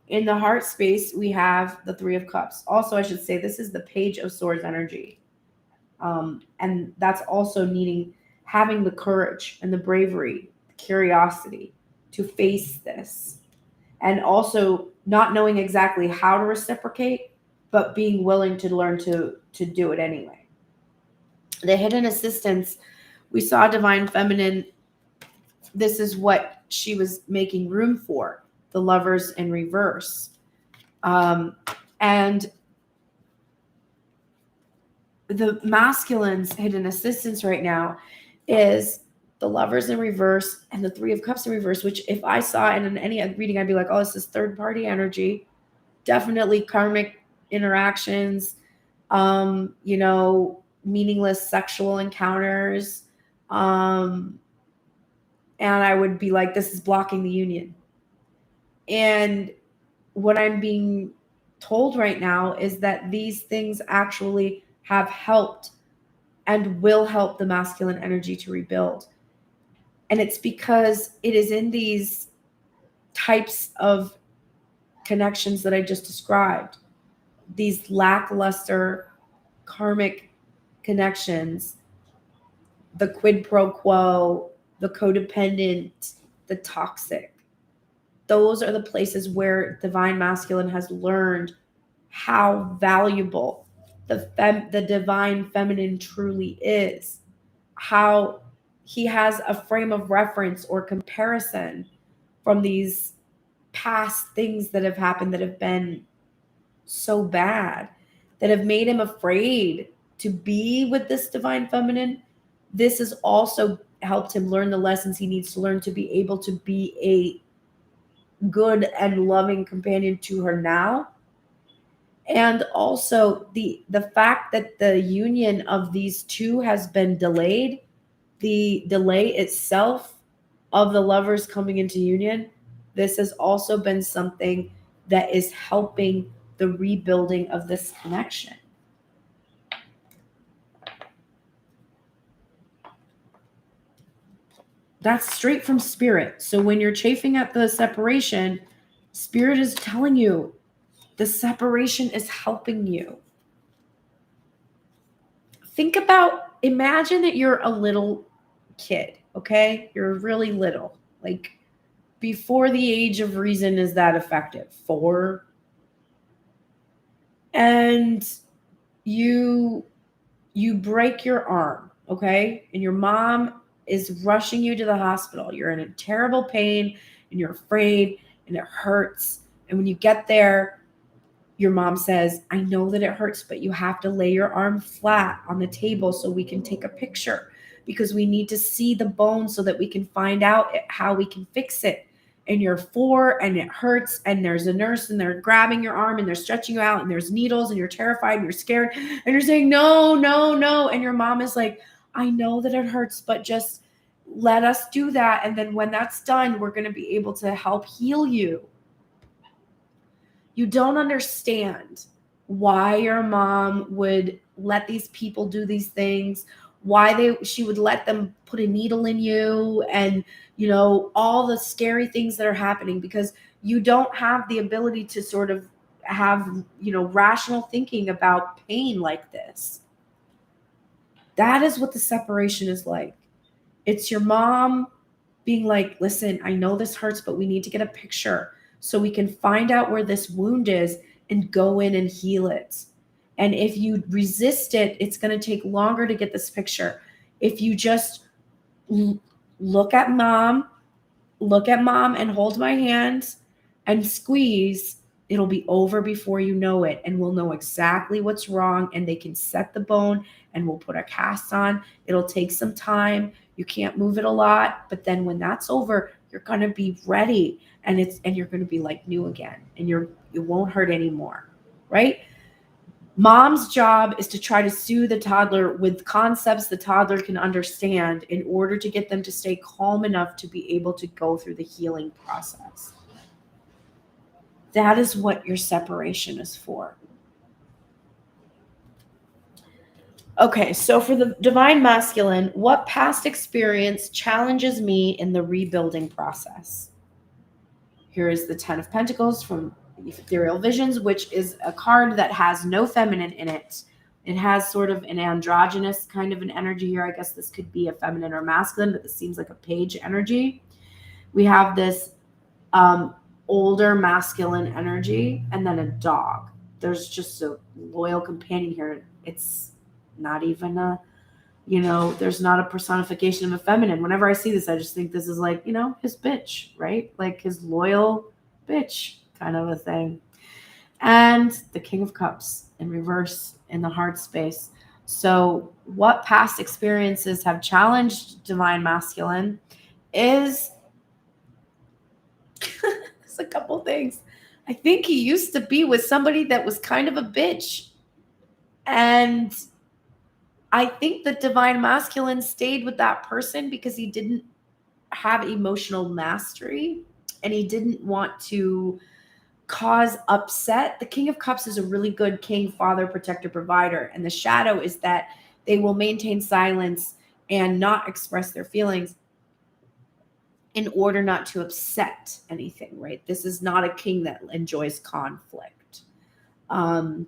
In the heart space, we have the Three of Cups. Also, I should say, this is the Page of Swords energy. And that's also having the courage and the bravery, the curiosity to face this. And also not knowing exactly how to reciprocate, but being willing to learn to do it anyway. The hidden assistance, we saw Divine Feminine. This is what she was making room for, the Lovers in reverse. And the masculine's hidden assistance right now is the Lovers in reverse, and the Three of Cups in reverse, which if I saw it in any reading, I'd be like, oh, this is third party energy. Definitely karmic interactions, meaningless sexual encounters. And I would be like, this is blocking the union. And what I'm being told right now is that these things actually have helped and will help the masculine energy to rebuild. And it's because it is in these types of connections that I just described, these lackluster karmic connections, the quid pro quo, the codependent, the toxic. Those are the places where divine masculine has learned how valuable the divine feminine truly is, how he has a frame of reference or comparison from these past things that have happened that have been so bad, that have made him afraid to be with this divine feminine. This has also helped him learn the lessons he needs to learn to be able to be a good and loving companion to her now. And also the fact that the union of these two has been delayed, the delay itself of the lovers coming into union, this has also been something that is helping the rebuilding of this connection. That's straight from spirit. So when you're chafing at the separation, spirit is telling you the separation is helping you. Imagine that you're a little kid, okay? You're really little, like before the age of reason is that effective, 4. And you break your arm, okay? And your mom is rushing you to the hospital. You're in a terrible pain and you're afraid and it hurts. And when you get there, your mom says, I know that it hurts, but you have to lay your arm flat on the table so we can take a picture, because we need to see the bone so that we can find out how we can fix it. And you're 4 and it hurts, and there's a nurse and they're grabbing your arm and they're stretching you out and there's needles and you're terrified and you're scared and you're saying, no, no, no. And your mom is like, I know that it hurts, but just let us do that. And then when that's done, we're going to be able to help heal you. You don't understand why your mom would let these people do these things, why she would let them put a needle in you, and all the scary things that are happening, because you don't have the ability to sort of have rational thinking about pain like this. That is what the separation is like. It's your mom being like, listen, I know this hurts, but we need to get a picture so we can find out where this wound is and go in and heal it. And if you resist it, it's going to take longer to get this picture. If you just look at mom and hold my hand and squeeze, it'll be over before you know it. And we'll know exactly what's wrong, and they can set the bone and we'll put a cast on. It'll take some time. You can't move it a lot, but then when that's over, you're going to be ready, and you're going to be like new again, and it won't hurt anymore, right? Mom's job is to try to soothe the toddler with concepts the toddler can understand in order to get them to stay calm enough to be able to go through the healing process. That is what your separation is for. Okay, so for the divine masculine, what past experience challenges me in the rebuilding process? Here is the 10 of Pentacles from Ethereal Visions, which is a card that has no feminine in it. It has sort of an androgynous kind of an energy here. I guess this could be a feminine or masculine, but this seems like a page energy. We have this older masculine energy, and then a dog. There's just a loyal companion here. It's not even there's not a personification of a feminine. Whenever I see this, I just think this is like, his bitch, right? Like his loyal bitch kind of a thing. And the King of Cups in reverse in the heart space. So, what past experiences have challenged divine masculine is it's a couple things. I think he used to be with somebody that was kind of a bitch. And I think the divine masculine stayed with that person because he didn't have emotional mastery and he didn't want to cause upset. The King of Cups is a really good king, father, protector, provider. And the shadow is that they will maintain silence and not express their feelings in order not to upset anything, right? This is not a king that enjoys conflict. And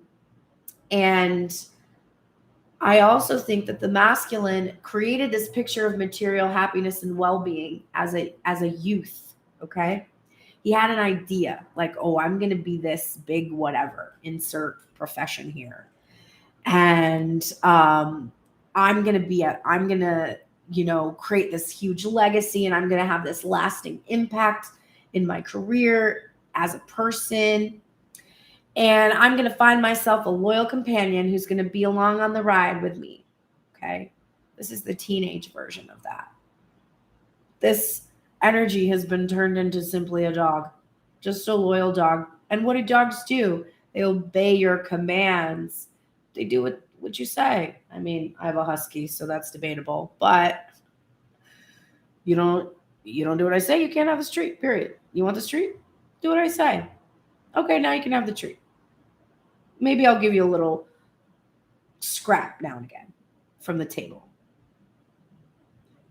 I also think that the masculine created this picture of material happiness and well-being as a youth, okay? He had an idea like, oh, I'm going to be this big whatever, insert profession here. And I'm going to, create this huge legacy and I'm going to have this lasting impact in my career as a person. And I'm going to find myself a loyal companion who's going to be along on the ride with me. Okay. This is the teenage version of that. This energy has been turned into simply a dog, just a loyal dog. And what do dogs do? They obey your commands. They do what you say. I mean, I have a husky, so that's debatable, but you don't do what I say, you can't have the treat, period. You want this treat? Do what I say. Okay, now you can have the treat. Maybe I'll give you a little scrap now and again from the table.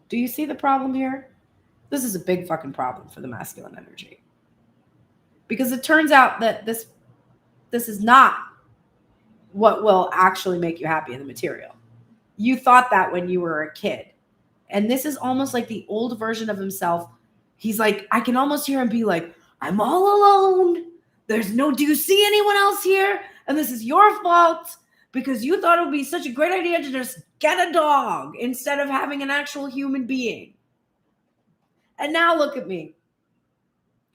Do you see the problem here? This is a big fucking problem for the masculine energy. Because it turns out that this is not what will actually make you happy in the material. You thought that when you were a kid. And this is almost like the old version of himself. He's like, I can almost hear him be like, I'm all alone. Do you see anyone else here? And this is your fault because you thought it would be such a great idea to just get a dog instead of having an actual human being. And now look at me.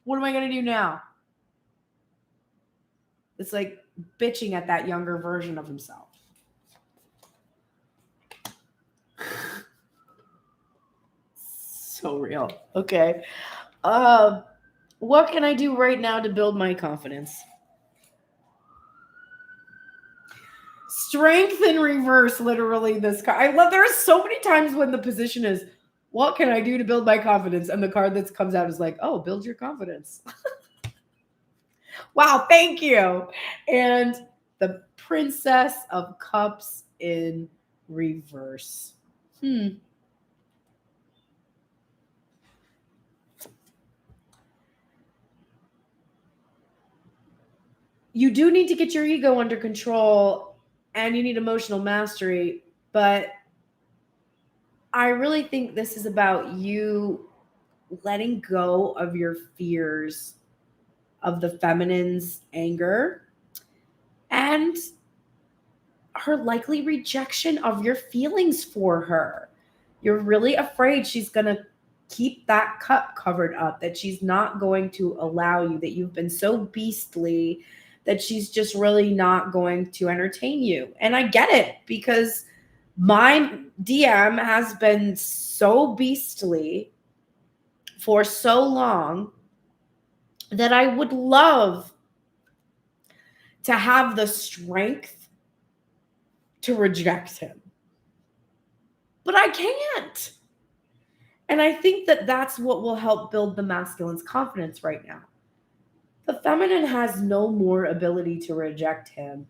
What am I going to do now? It's like bitching at that younger version of himself. So real. Okay. What can I do right now to build my confidence? Strength in reverse, literally, this card. I love, there are so many times when the position is, what can I do to build my confidence? And the card that comes out is like, oh, build your confidence. Wow, thank you. And the Princess of Cups in reverse. You do need to get your ego under control and you need emotional mastery, but I really think this is about you letting go of your fears of the feminine's anger and her likely rejection of your feelings for her. You're really afraid she's going to keep that cup covered up, that she's not going to allow you, that you've been so beastly that she's just really not going to entertain you. And I get it because my DM has been so beastly for so long that I would love to have the strength to reject him. But I can't. And I think that that's what will help build the masculine's confidence right now. The feminine has no more ability to reject him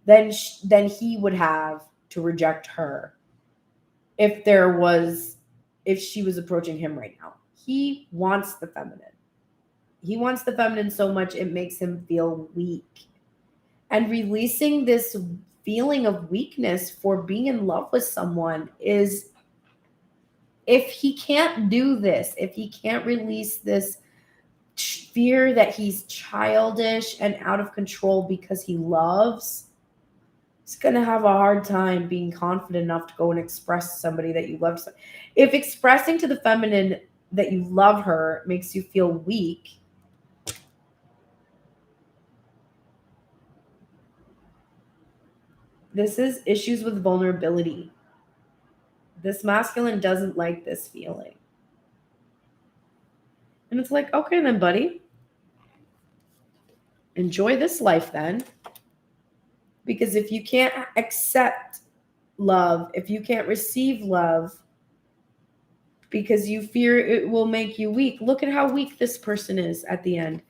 than he would have to reject her if she was approaching him right now. He wants the feminine. He wants the feminine so much it makes him feel weak. And releasing this feeling of weakness for being in love with someone is, if he can't do this, if he can't release this fear that he's childish and out of control because he loves, he's going to have a hard time being confident enough to go and express to somebody that you love. If expressing to the feminine that you love her makes you feel weak, This is issues with vulnerability. This masculine doesn't like this feeling. And it's like, okay then, buddy. Enjoy this life then. Because if you can't accept love, if you can't receive love because you fear it will make you weak, look at how weak this person is at the end.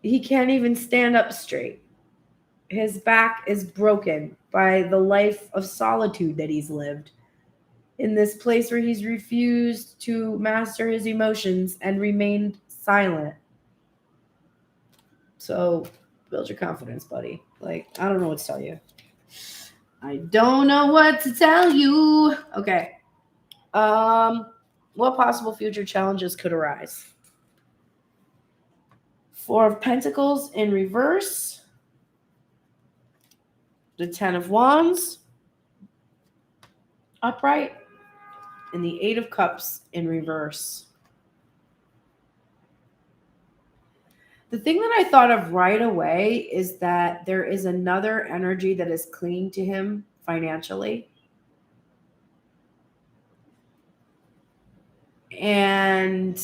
He can't even stand up straight. His back is broken by the life of solitude that he's lived in this place where he's refused to master his emotions and remained silent. So build your confidence, buddy. Like, I don't know what to tell you. I don't know what to tell you. Okay. What possible future challenges could arise? Four of Pentacles in reverse. The Ten of Wands upright. And the Eight of Cups in reverse. The thing that I thought of right away is that there is another energy that is clinging to him financially. And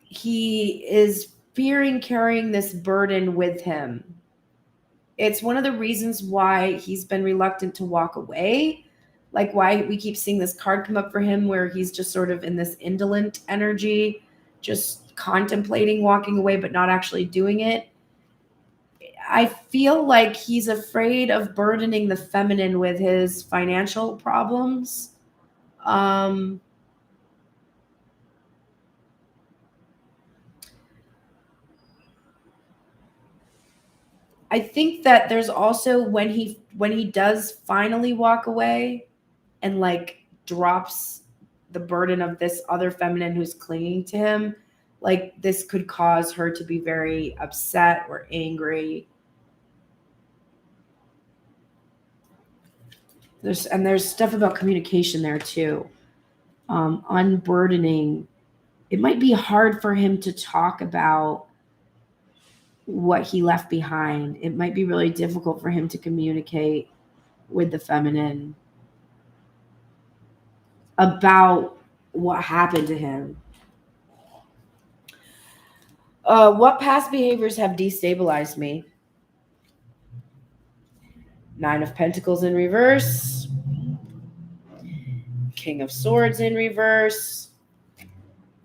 he is fearing carrying this burden with him. It's one of the reasons why he's been reluctant to walk away. Like why we keep seeing this card come up for him where he's just sort of in this indolent energy, just contemplating walking away, but not actually doing it. I feel like he's afraid of burdening the feminine with his financial problems. I think that there's also when he does finally walk away and like drops the burden of this other feminine who's clinging to him, like this could cause her to be very upset or angry. There's stuff about communication there too. Unburdening. It might be hard for him to talk about what he left behind. It might be really difficult for him to communicate with the feminine about what happened to him. What past behaviors have destabilized me? Nine of Pentacles in reverse. King of Swords in reverse.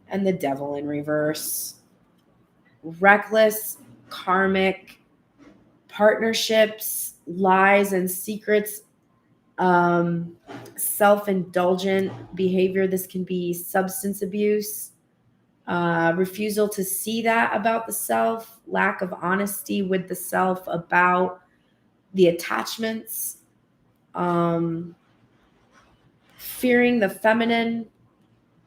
And the Devil in reverse. Reckless, karmic, partnerships, lies and secrets, self-indulgent behavior. This can be substance abuse, refusal to see that about the self, lack of honesty with the self about the attachments, fearing the feminine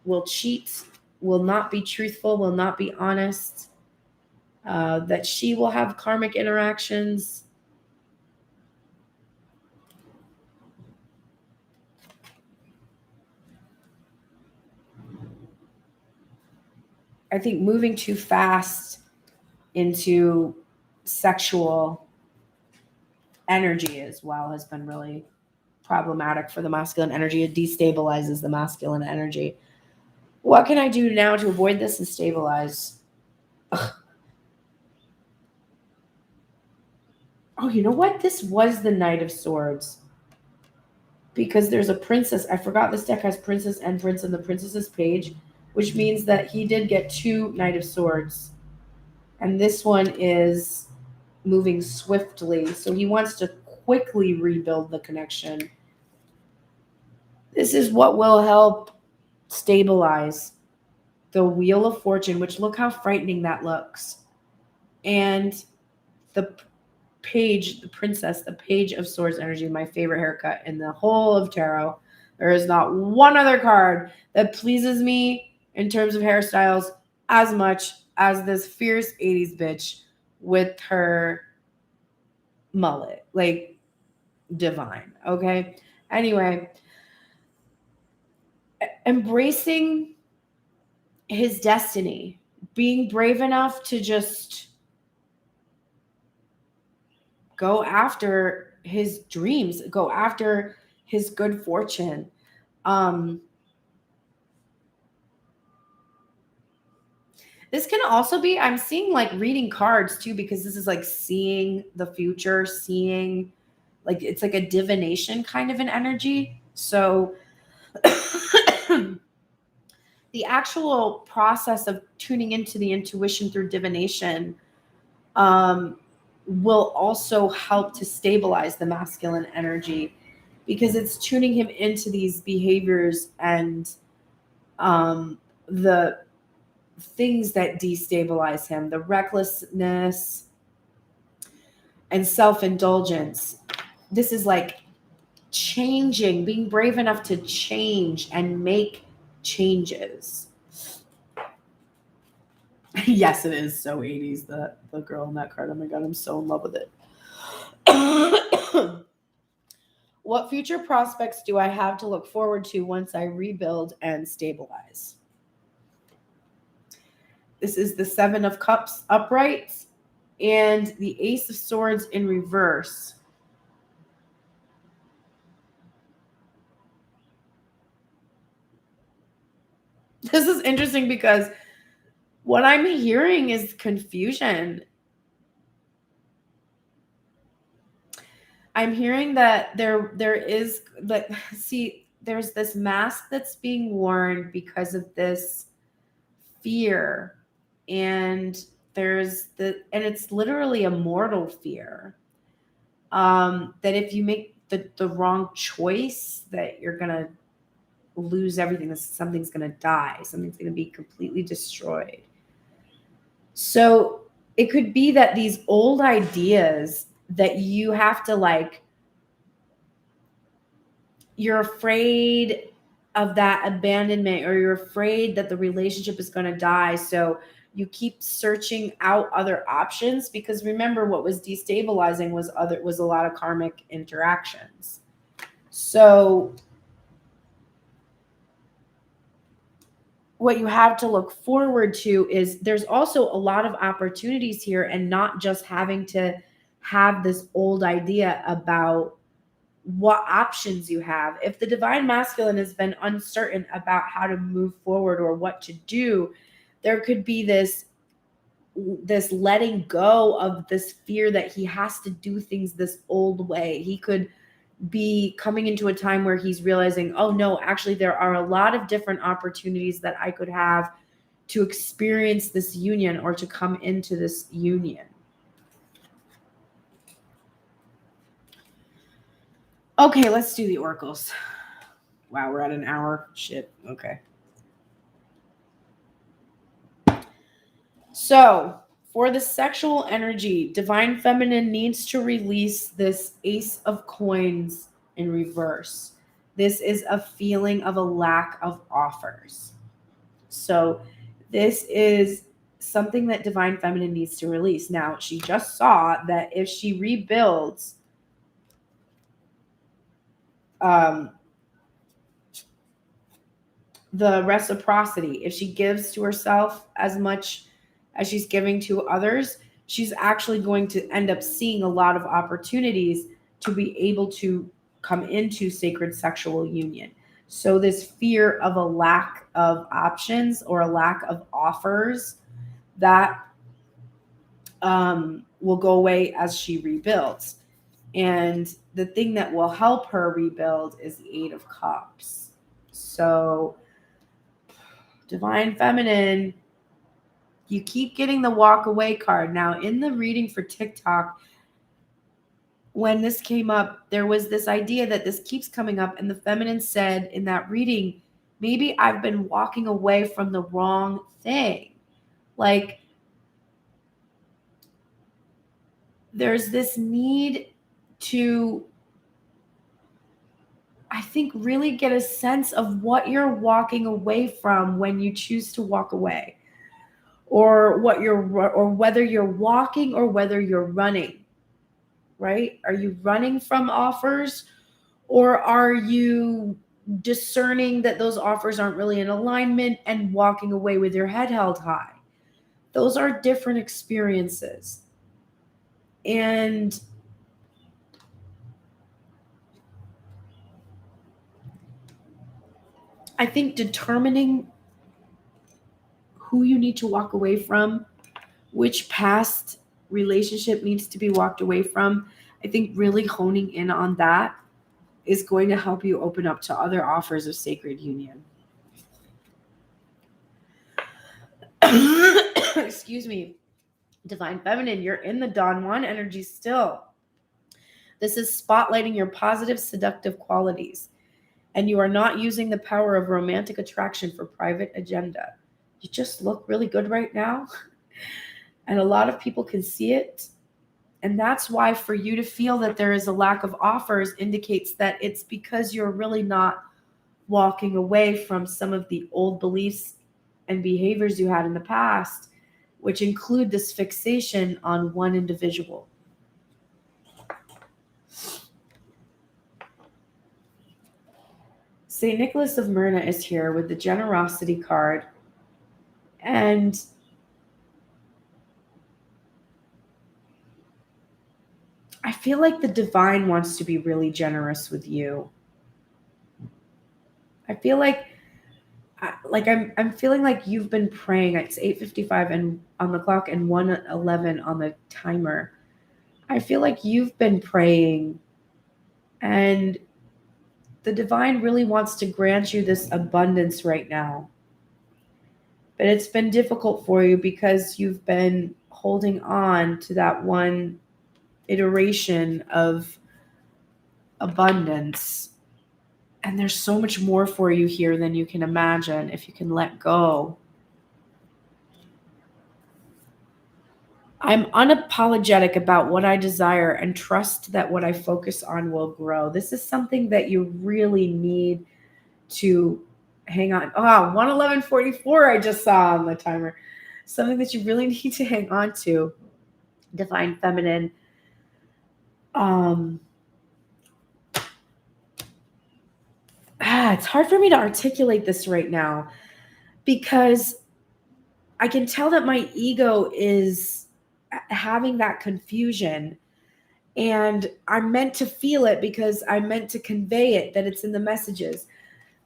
will cheat, will not be truthful, will not be honest, that she will have karmic interactions. I think moving too fast into sexual energy as well has been really problematic for the masculine energy. It destabilizes the masculine energy. What can I do now to avoid this and stabilize? Ugh. Oh, you know what? This was the Knight of Swords. Because there's a princess. I forgot this deck has princess and prince in the princess's page, which means that he did get two Knight of Swords. And this one is moving swiftly. So he wants to quickly rebuild the connection. This is what will help stabilize the Wheel of Fortune, which look how frightening that looks. And the page, the princess, the Page of Swords energy, my favorite haircut in the whole of tarot. There is not one other card that pleases me in terms of hairstyles as much as this fierce 80s bitch with her mullet. Like, divine. Okay. Anyway, embracing his destiny, being brave enough to just go after his dreams, go after his good fortune. This can also be, I'm seeing like reading cards too, because this is like seeing the future, seeing like, it's like a divination kind of an energy. So the actual process of tuning into the intuition through divination will also help to stabilize the masculine energy, because it's tuning him into these behaviors and the things that destabilize him, the recklessness and self-indulgence. This is like changing, being brave enough to change and make changes. Yes, it is so 80s, the girl in that card. Oh my God, I'm so in love with it. What future prospects do I have to look forward to once I rebuild and stabilize? This is the 7 of Cups upright and the Ace of Swords in reverse. This is interesting because what I'm hearing is confusion. I'm hearing that there is, but see, there's this mask that's being worn because of this fear, and and it's literally a mortal fear. That if you make the wrong choice, that you're gonna lose everything. That something's gonna die. Something's gonna be completely destroyed. So it could be that these old ideas that you have to like, you're afraid of that abandonment, or you're afraid that the relationship is going to die. So you keep searching out other options, because remember, what was destabilizing was a lot of karmic interactions. So what you have to look forward to is there's also a lot of opportunities here, and not just having to have this old idea about what options you have. If the divine masculine has been uncertain about how to move forward or what to do, there could be this letting go of this fear that he has to do things this old way. He could be coming into a time where he's realizing, oh no, actually there are a lot of different opportunities that I could have to experience this union or to come into this union. Okay, let's do the oracles. Wow, we're at an hour. Shit. Okay. So, for the sexual energy, divine feminine needs to release this Ace of Coins in reverse. This is a feeling of a lack of offers. So, this is something that divine feminine needs to release. Now, she just saw that if she rebuilds the reciprocity, if she gives to herself as much as she's giving to others, she's actually going to end up seeing a lot of opportunities to be able to come into sacred sexual union. So this fear of a lack of options or a lack of offers, that will go away as she rebuilds. And the thing that will help her rebuild is the 8 of Cups. So divine feminine, you keep getting the walk away card. Now, in the reading for TikTok, when this came up, there was this idea that this keeps coming up, and the feminine said in that reading, maybe I've been walking away from the wrong thing. Like, there's this need to, I think, really get a sense of what you're walking away from when you choose to walk away, or whether you're walking or whether you're running, right? Are you running from offers, or are you discerning that those offers aren't really in alignment and walking away with your head held high? Those are different experiences. And I think determining who you need to walk away from, which past relationship needs to be walked away from, I think really honing in on that is going to help you open up to other offers of sacred union. Excuse me. Divine Feminine, you're in the Don Juan energy still. This is spotlighting your positive, seductive qualities. And you are not using the power of romantic attraction for private agenda. You just look really good right now. And a lot of people can see it. And that's why for you to feel that there is a lack of offers indicates that it's because you're really not walking away from some of the old beliefs and behaviors you had in the past, which include this fixation on one individual. St. Nicholas of Myra is here with the generosity card. And I feel like the divine wants to be really generous with you. I feel like I'm feeling like you've been praying. It's 8:55 and on the clock and 1:11 on the timer. I feel like you've been praying, and the divine really wants to grant you this abundance right now. But it's been difficult for you because you've been holding on to that one iteration of abundance. And there's so much more for you here than you can imagine if you can let go. I'm unapologetic about what I desire and trust that what I focus on will grow. This is something that you really need to hang on. 1:11:44 I just saw on the timer. Something that you really need to hang on to, Divine Feminine. It's hard for me to articulate this right now because I can tell that my ego is having that confusion, and I'm meant to feel it because I'm meant to convey it, that it's in the messages.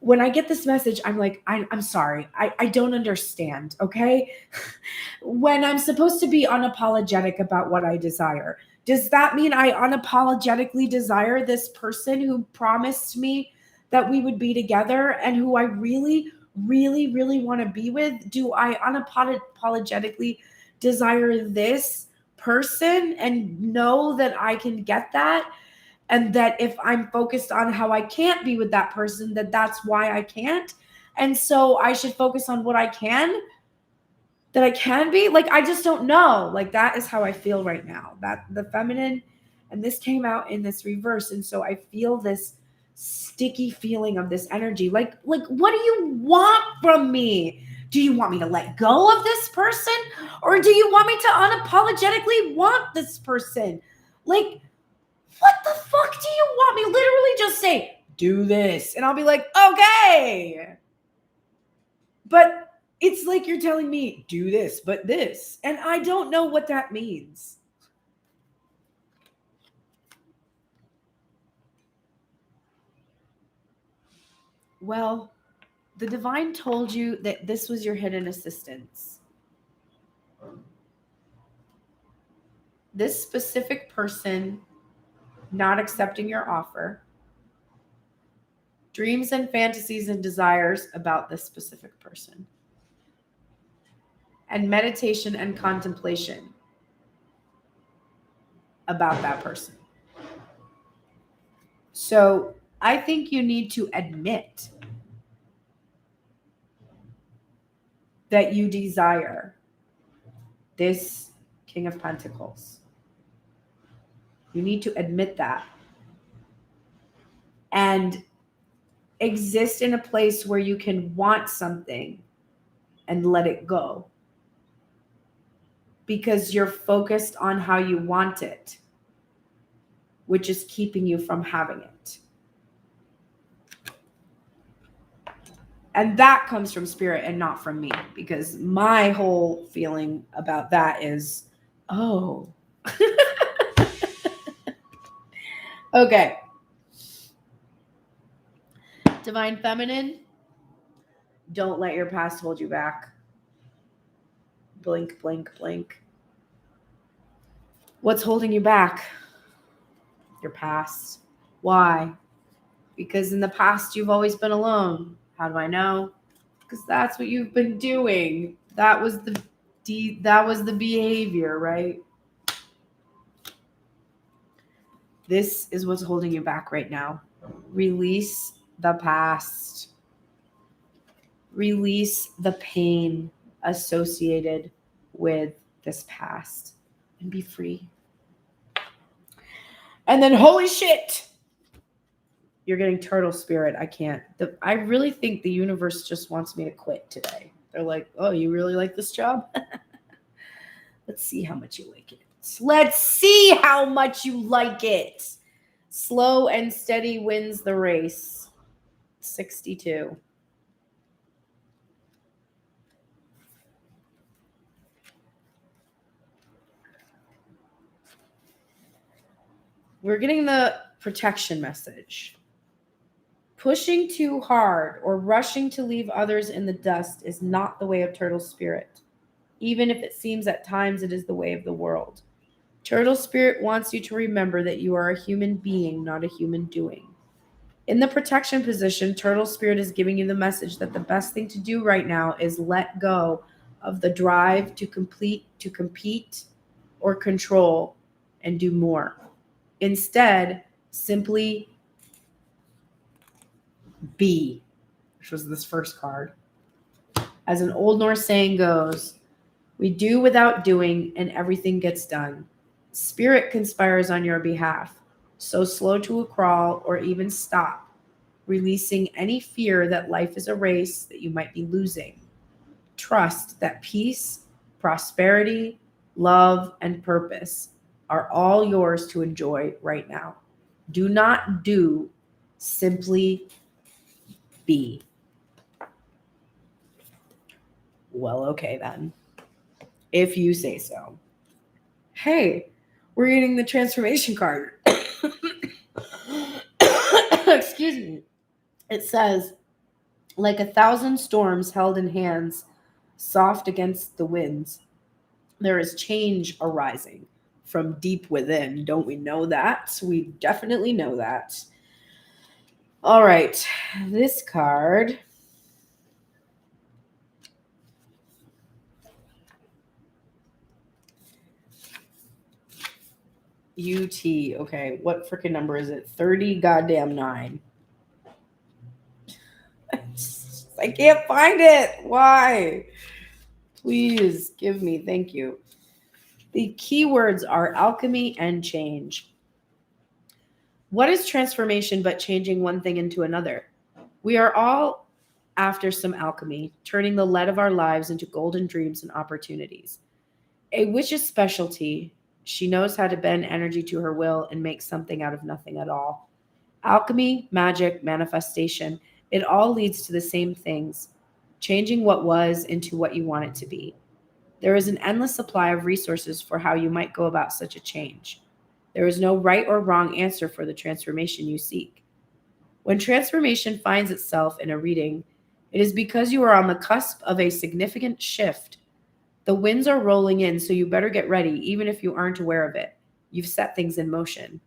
When I get this message, I'm like, I'm sorry. I don't understand, okay? When I'm supposed to be unapologetic about what I desire, does that mean I unapologetically desire this person who promised me that we would be together and who I really, really, really want to be with? Do I unapologetically desire this person and know that I can get that? And that if I'm focused on how I can't be with that person, that's why I can't. And so I should focus on what I can, that I can be. Like, I just don't know. Like, that is how I feel right now. That the feminine, and this came out in this reverse. And so I feel this sticky feeling of this energy. Like, what do you want from me? Do you want me to let go of this person? Or do you want me to unapologetically want this person? Like, what the fuck do you want me? Literally just say, do this. And I'll be like, okay. But it's like you're telling me, do this, but this. And I don't know what that means. Well, the divine told you that this was your hidden assistance. This specific person not accepting your offer, dreams and fantasies and desires about this specific person, and meditation and contemplation about that person. So I think you need to admit that you desire this King of Pentacles. You need to admit that and exist in a place where you can want something and let it go, because you're focused on how you want it, which is keeping you from having it. And that comes from spirit and not from me, because my whole feeling about that is, oh. Okay. Divine Feminine, Don't let your past hold you back. Blink, blink, blink. What's holding you back? Your past. Why? Because in the past you've always been alone. How do I know? Because that's what you've been doing. That was the behavior, right? This is what's holding you back right now. Release the past. Release the pain associated with this past and be free. And then, holy shit, you're getting turtle spirit. I can't. I really think the universe just wants me to quit today. They're like, oh, you really like this job? Let's see how much you like it. Let's see how much you like it. Slow and steady wins the race. 62. We're getting the protection message. Pushing too hard or rushing to leave others in the dust is not the way of turtle spirit, even if it seems at times it is the way of the world. Turtle spirit wants you to remember that you are a human being, not a human doing. In the protection position, turtle spirit is giving you the message that the best thing to do right now is let go of the drive to compete, or control and do more. Instead, simply be, which was this first card. As an Old Norse saying goes, we do without doing and everything gets done. Spirit conspires on your behalf, so slow to a crawl or even stop, releasing any fear that life is a race that you might be losing. Trust that peace, prosperity, love, and purpose are all yours to enjoy right now. Do not do, simply be. Well, okay then. If you say so. Hey, we're getting the transformation card. Excuse me. It says, like 1,000 storms held in hands, soft against the winds, there is change arising from deep within. Don't we know that? We definitely know that. All right, this card. UT. Okay, what freaking number is it? 30 goddamn 9. I can't find it. Why? Please give me. Thank you. The keywords are alchemy and change. What is transformation but changing one thing into another? We are all after some alchemy, turning the lead of our lives into golden dreams and opportunities. A witch's specialty, she knows how to bend energy to her will and make something out of nothing at all. Alchemy, magic, manifestation, it all leads to the same things, changing what was into what you want it to be. There is an endless supply of resources for how you might go about such a change. There is no right or wrong answer for the transformation you seek. When transformation finds itself in a reading, it is because you are on the cusp of a significant shift. The winds are rolling in, so you better get ready, even if you aren't aware of it. You've set things in motion.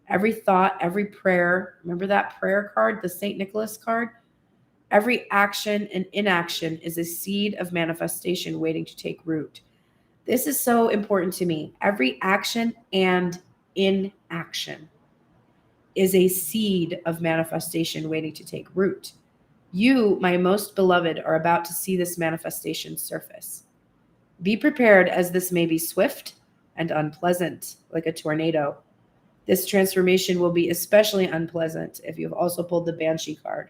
Every thought, every prayer, remember that prayer card, the St. Nicholas card? Every action and inaction is a seed of manifestation waiting to take root. This is so important to me. Every action and inaction is a seed of manifestation waiting to take root. You, my most beloved, are about to see this manifestation surface. Be prepared, as this may be swift and unpleasant, like a tornado. This transformation will be especially unpleasant if you have also pulled the Banshee card.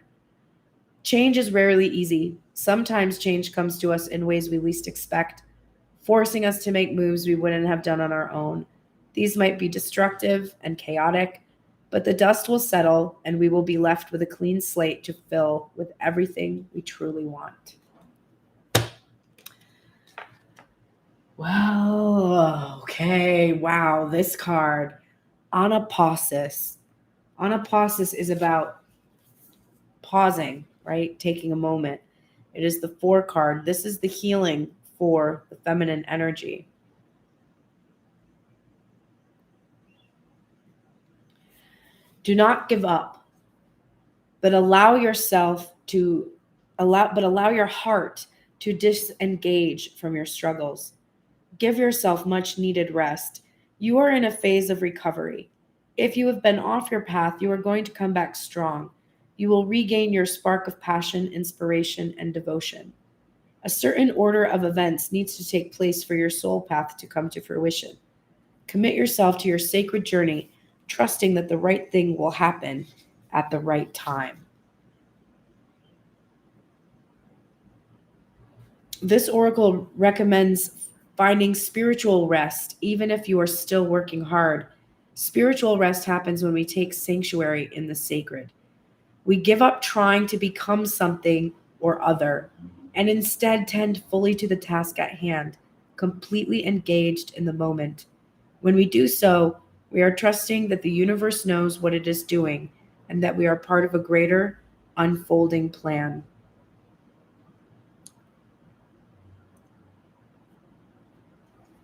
Change is rarely easy. Sometimes change comes to us in ways we least expect, forcing us to make moves we wouldn't have done on our own. These might be destructive and chaotic, but the dust will settle and we will be left with a clean slate to fill with everything we truly want. Well, okay. Wow, this card. Anapausis. Anapausis is about pausing, right? Taking a moment. It is the 4 card. This is the healing for the feminine energy. Do not give up, but allow your heart to disengage from your struggles. Give yourself much needed rest. You are in a phase of recovery. If you have been off your path, you are going to come back strong. You will regain your spark of passion, inspiration, and devotion. A certain order of events needs to take place for your soul path to come to fruition. Commit yourself to your sacred journey, trusting that the right thing will happen at the right time. This oracle recommends finding spiritual rest, even if you are still working hard. Spiritual rest happens when we take sanctuary in the sacred. We give up trying to become something or other and instead tend fully to the task at hand, completely engaged in the moment. When we do so, we are trusting that the universe knows what it is doing and that we are part of a greater unfolding plan.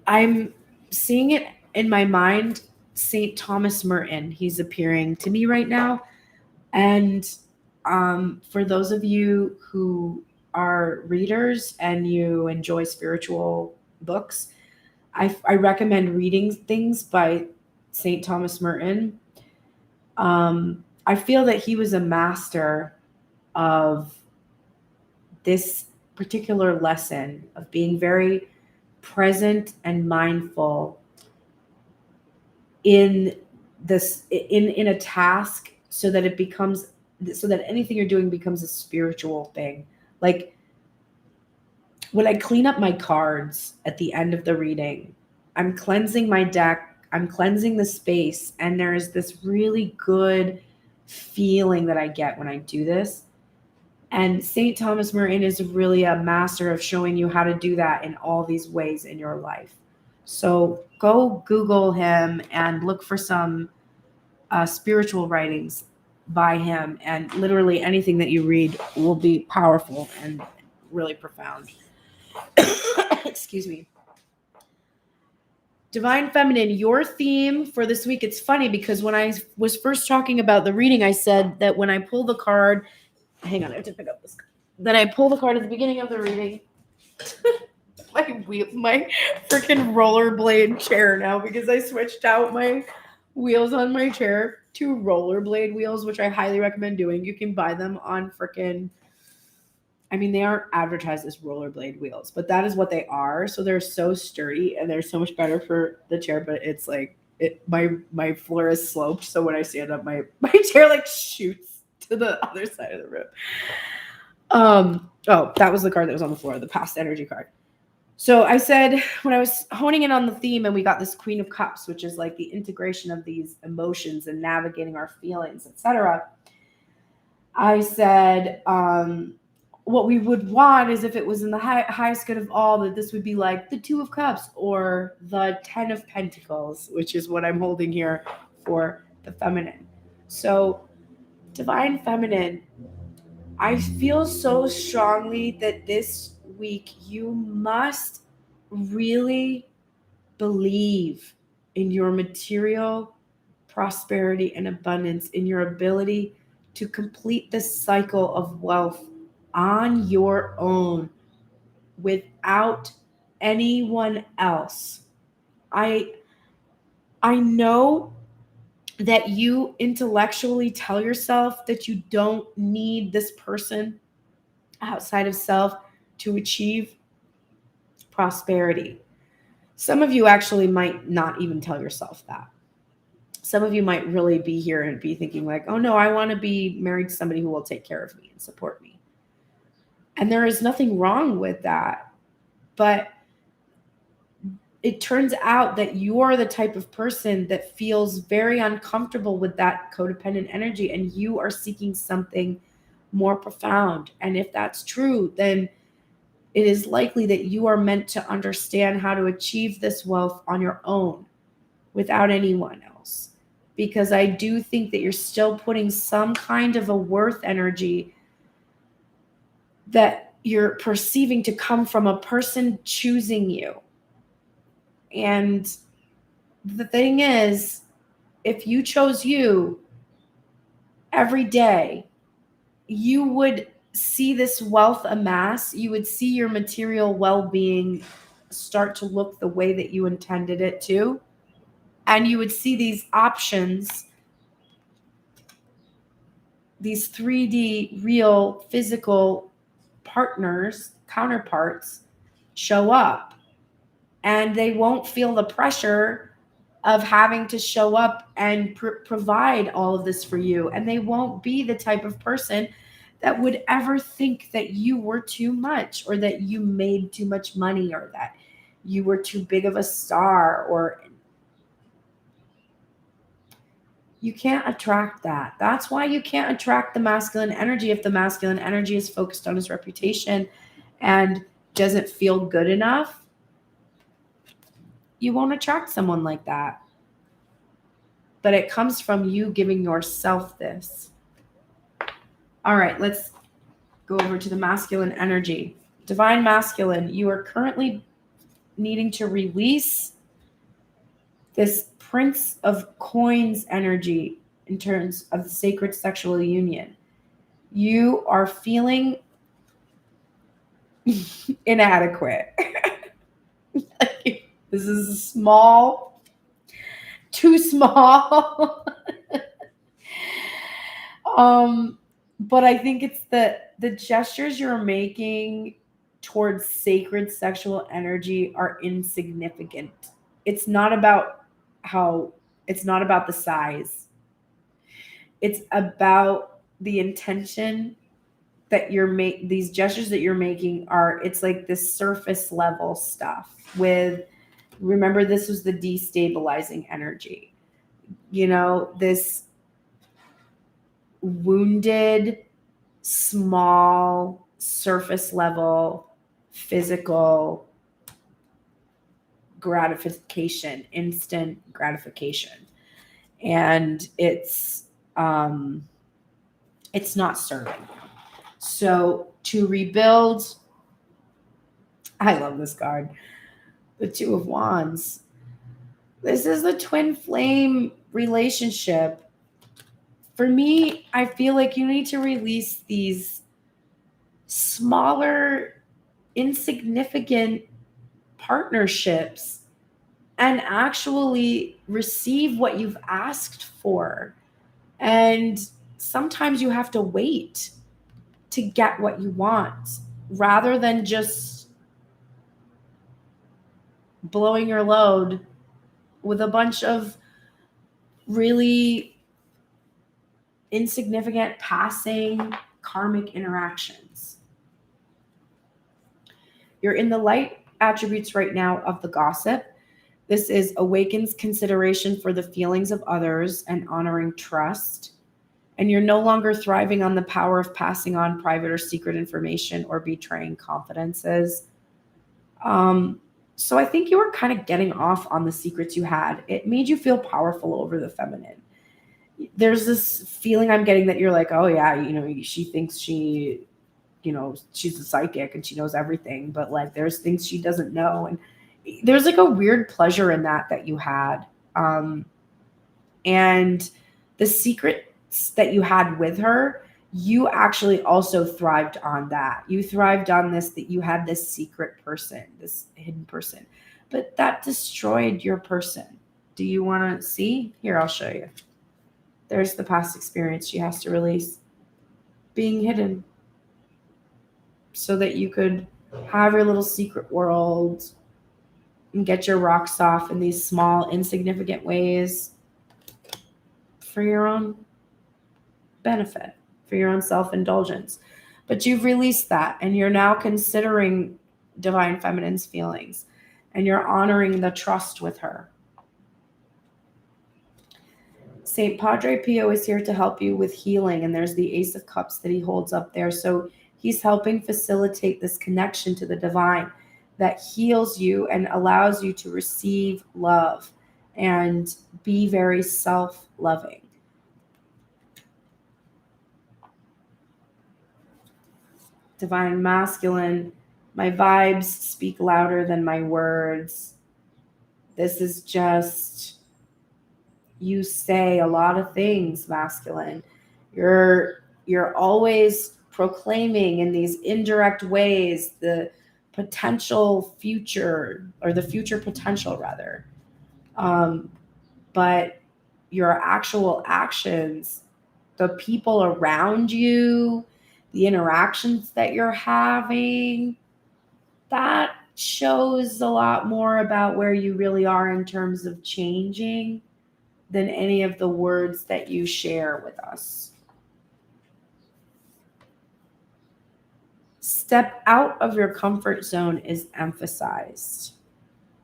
I'm seeing it in my mind, St. Thomas Merton. He's appearing to me right now. And for those of you who are readers and you enjoy spiritual books, I recommend reading things by St. Thomas Merton. I feel that he was a master of this particular lesson of being very present and mindful in a task so that anything you're doing becomes a spiritual thing. Like when I clean up my cards at the end of the reading, I'm cleansing my deck, I'm cleansing the space, and there's this really good feeling that I get when I do this. And St. Thomas Merton is really a master of showing you how to do that in all these ways in your life. So go Google him and look for some spiritual writings by him. And literally anything that you read will be powerful and really profound. Excuse me. Divine Feminine, your theme for this week. It's funny because when I was first talking about the reading, I said that when I pull the card, hang on, I have to pick up this card. Then I pull the card at the beginning of the reading. my freaking rollerblade chair now because I switched out my wheels on my chair to rollerblade wheels, which I highly recommend doing. You can buy them on they aren't advertised as rollerblade wheels, but that is what they are. So they're so sturdy and they're so much better for the chair, but it's like my floor is sloped. So when I stand up, my chair like shoots to the other side of the room. Oh, that was the card that was on the floor, the past energy card. So I said, when I was honing in on the theme and we got this Queen of Cups, which is like the integration of these emotions and navigating our feelings, etc. I said, what we would want is if it was in the highest good of all, that this would be like the 2 of Cups or the 10 of Pentacles, which is what I'm holding here for the feminine. So Divine Feminine, I feel so strongly that this week you must really believe in your material prosperity and abundance, in your ability to complete this cycle of wealth on your own without anyone else. I know that you intellectually tell yourself that you don't need this person outside of self to achieve prosperity. Some of you actually might not even tell yourself that. Some of you might really be here and be thinking like, oh no, I want to be married to somebody who will take care of me and support me. And there is nothing wrong with that. But it turns out that you are the type of person that feels very uncomfortable with that codependent energy and you are seeking something more profound. And if that's true, then it is likely that you are meant to understand how to achieve this wealth on your own without anyone else. Because I do think that you're still putting some kind of a worth energy that you're perceiving to come from a person choosing you. And the thing is, if you chose you every day, you would see this wealth amass. You would see your material well-being start to look the way that you intended it to. And you would see these options, these 3D real physical partners, counterparts, show up. And they won't feel the pressure of having to show up and provide all of this for you. And they won't be the type of person that would ever think that you were too much, or that you made too much money, or that you were too big of a star, or you can't attract that. That's why you can't attract the masculine energy. If the masculine energy is focused on his reputation and doesn't feel good enough, you won't attract someone like that. But it comes from you giving yourself this. All right, let's go over to the masculine energy. Divine masculine, you are currently needing to release this Prince of Coins energy in terms of the sacred sexual union. You are feeling inadequate. This is small, too small. But I think it's the gestures you're making towards sacred sexual energy are insignificant. It's not about the size. It's about the intention that these gestures that you're making are, it's like this surface level stuff remember, this was the destabilizing energy. This wounded, small, surface level, physical gratification, instant gratification. And it's not serving you. So to rebuild, I love this card, the Two of Wands. This is a twin flame relationship. For me, I feel like you need to release these smaller, insignificant partnerships and actually receive what you've asked for. And sometimes you have to wait to get what you want, rather than just blowing your load with a bunch of really insignificant, passing karmic interactions. You're in the light attributes right now of the gossip. This is awakens consideration for the feelings of others and honoring trust. And you're no longer thriving on the power of passing on private or secret information or betraying confidences. So I think you were kind of getting off on the secrets you had. It made you feel powerful over the feminine. There's this feeling I'm getting that you're like, oh yeah, she thinks she's a psychic and she knows everything, but like there's things she doesn't know. And there's like a weird pleasure in that you had. And the secrets that you had with her, you actually also thrived on that. You thrived on this, that you had this secret person, this hidden person, but that destroyed your person. Do you want to see? Here, I'll show you. There's the past experience she has to release, being hidden, so that you could have your little secret world and get your rocks off in these small, insignificant ways for your own benefit, for your own self-indulgence. But you've released that, and you're now considering divine feminine's feelings, and you're honoring the trust with her. Saint Padre Pio is here to help you with healing, and there's the Ace of Cups that he holds up there. So he's helping facilitate this connection to the divine that heals you and allows you to receive love and be very self-loving. Divine Masculine, my vibes speak louder than my words. This is just, you say a lot of things, masculine. You're always proclaiming in these indirect ways the potential future, or the future potential rather. But your actual actions, the people around you, the interactions that you're having, that shows a lot more about where you really are in terms of changing than any of the words that you share with us. Step out of your comfort zone is emphasized.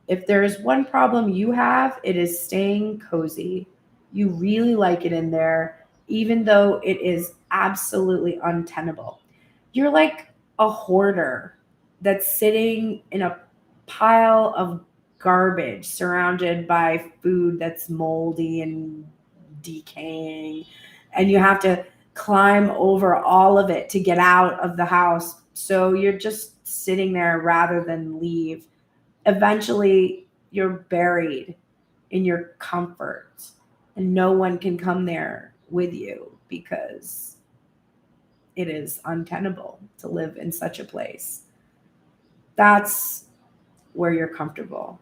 If there is one problem you have, it is staying cozy. You really like it in there, even though it is absolutely untenable. You're like a hoarder that's sitting in a pile of garbage surrounded by food that's moldy and decaying, and you have to climb over all of it to get out of the house. So you're just sitting there rather than leave. Eventually, you're buried in your comfort, and no one can come there with you because it is untenable to live in such a place. That's where you're comfortable.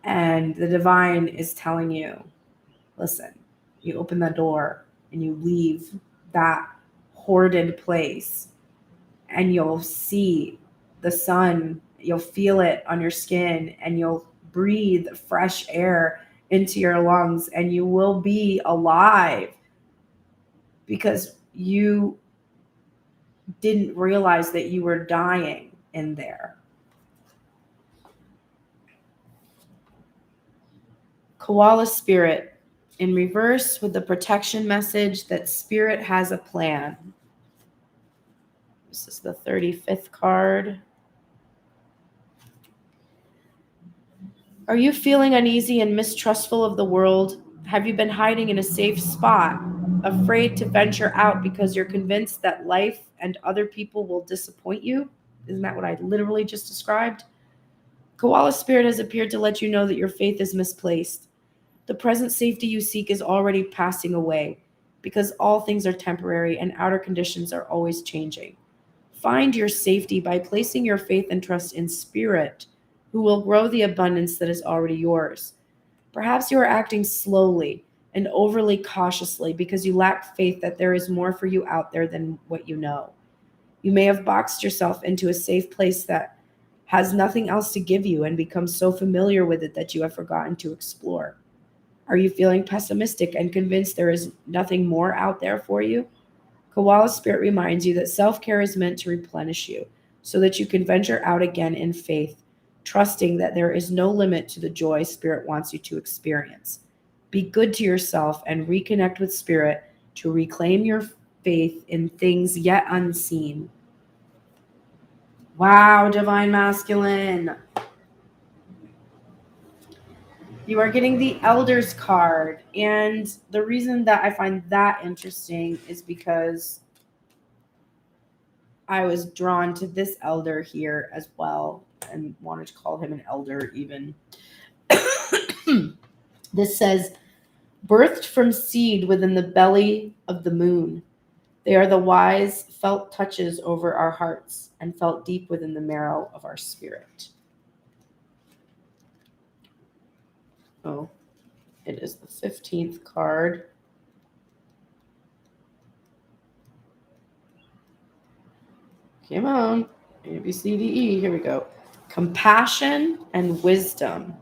And the divine is telling you, listen, you open the door and you leave that hoarded place, and you'll see the sun, you'll feel it on your skin, and you'll breathe fresh air into your lungs, and you will be alive because you didn't realize that you were dying in there. Koala spirit in reverse with the protection message that spirit has a plan. This is the 35th card. Are you feeling uneasy and mistrustful of the world? Have you been hiding in a safe spot, afraid to venture out because you're convinced that life and other people will disappoint you? Isn't that what I literally just described? Koala spirit has appeared to let you know that your faith is misplaced. The present safety you seek is already passing away because all things are temporary and outer conditions are always changing. Find your safety by placing your faith and trust in spirit, who will grow the abundance that is already yours. Perhaps you are acting slowly and overly cautiously because you lack faith that there is more for you out there than what you know. You may have boxed yourself into a safe place that has nothing else to give you and become so familiar with it that you have forgotten to explore. Are you feeling pessimistic and convinced there is nothing more out there for you? Koala spirit reminds you that self-care is meant to replenish you so that you can venture out again in faith, trusting that there is no limit to the joy spirit wants you to experience. Be good to yourself and reconnect with spirit to reclaim your faith in things yet unseen. Wow, divine masculine. You are getting the Elders card. And the reason that I find that interesting is because I was drawn to this elder here as well and wanted to call him an elder even. This says, birthed from seed within the belly of the moon. They are the wise felt touches over our hearts and felt deep within the marrow of our spirit. Oh, it is the 15th card. Come on. A, B, C, D, E. Here we go. Compassion and wisdom.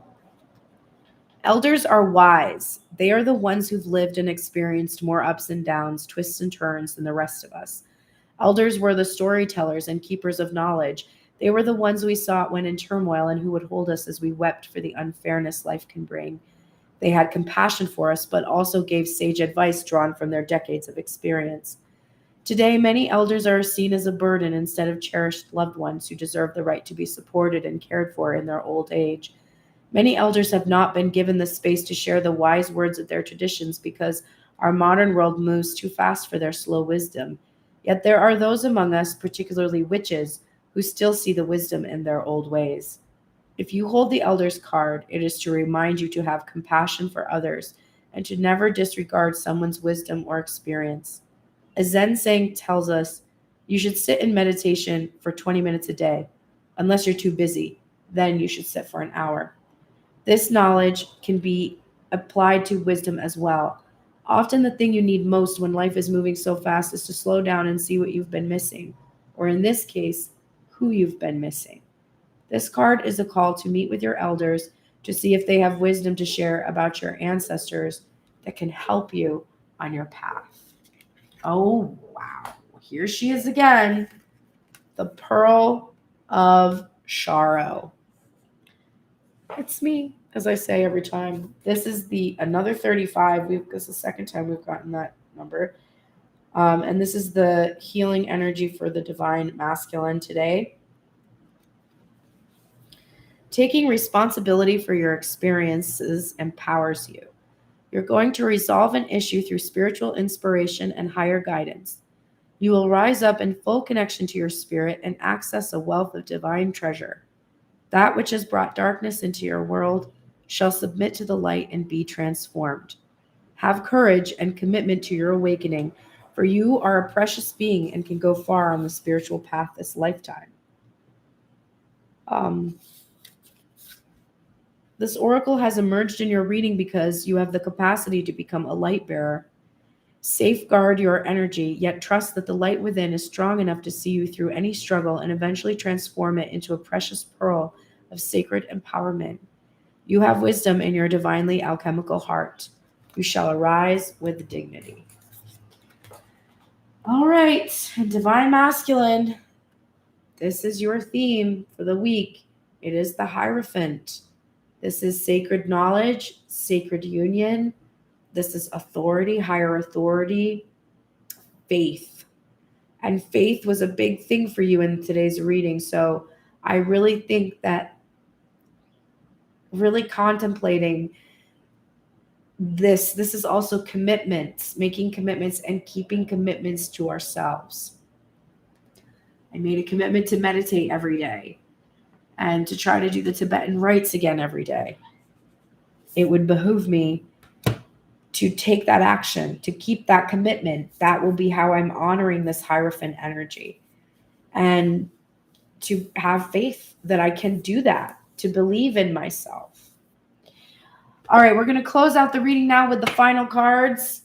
Elders are wise. They are the ones who've lived and experienced more ups and downs, twists and turns than the rest of us. Elders were the storytellers and keepers of knowledge. They were the ones we sought when in turmoil and who would hold us as we wept for the unfairness life can bring. They had compassion for us, but also gave sage advice drawn from their decades of experience. Today, many elders are seen as a burden instead of cherished loved ones who deserve the right to be supported and cared for in their old age. Many elders have not been given the space to share the wise words of their traditions because our modern world moves too fast for their slow wisdom. Yet there are those among us, particularly witches, who still see the wisdom in their old ways. If you hold the Elder's card, it is to remind you to have compassion for others and to never disregard someone's wisdom or experience. A Zen saying tells us you should sit in meditation for 20 minutes a day. Unless you're too busy, then you should sit for an hour. This knowledge can be applied to wisdom as well. Often the thing you need most when life is moving so fast is to slow down and see what you've been missing, or in this case, who you've been missing. This card is a call to meet with your elders to see if they have wisdom to share about your ancestors that can help you on your path. Oh, wow. Here she is again. The Pearl of Sorrow. It's me, as I say every time. This is another 35. This is the second time we've gotten that number. And this is the healing energy for the divine masculine today. Taking responsibility for your experiences empowers you. You're going to resolve an issue through spiritual inspiration and higher guidance. You will rise up in full connection to your spirit and access a wealth of divine treasure. That which has brought darkness into your world shall submit to the light and be transformed. Have courage and commitment to your awakening, for you are a precious being and can go far on the spiritual path this lifetime. This oracle has emerged in your reading because you have the capacity to become a light bearer. Safeguard your energy, yet trust that the light within is strong enough to see you through any struggle and eventually transform it into a precious pearl of sacred empowerment. You have wisdom in your divinely alchemical heart. You shall arise with dignity. All right, divine masculine. This is your theme for the week. It is the Hierophant. This is sacred knowledge, sacred union. This is authority, higher authority, faith. And faith was a big thing for you in today's reading. So I really think that really contemplating this is also commitments, making commitments and keeping commitments to ourselves. I made a commitment to meditate every day and to try to do the Tibetan rites again every day. It would behoove me to take that action, to keep that commitment. That will be how I'm honoring this Hierophant energy. And to have faith that I can do that, to believe in myself. All right, we're going to close out the reading now with the final cards.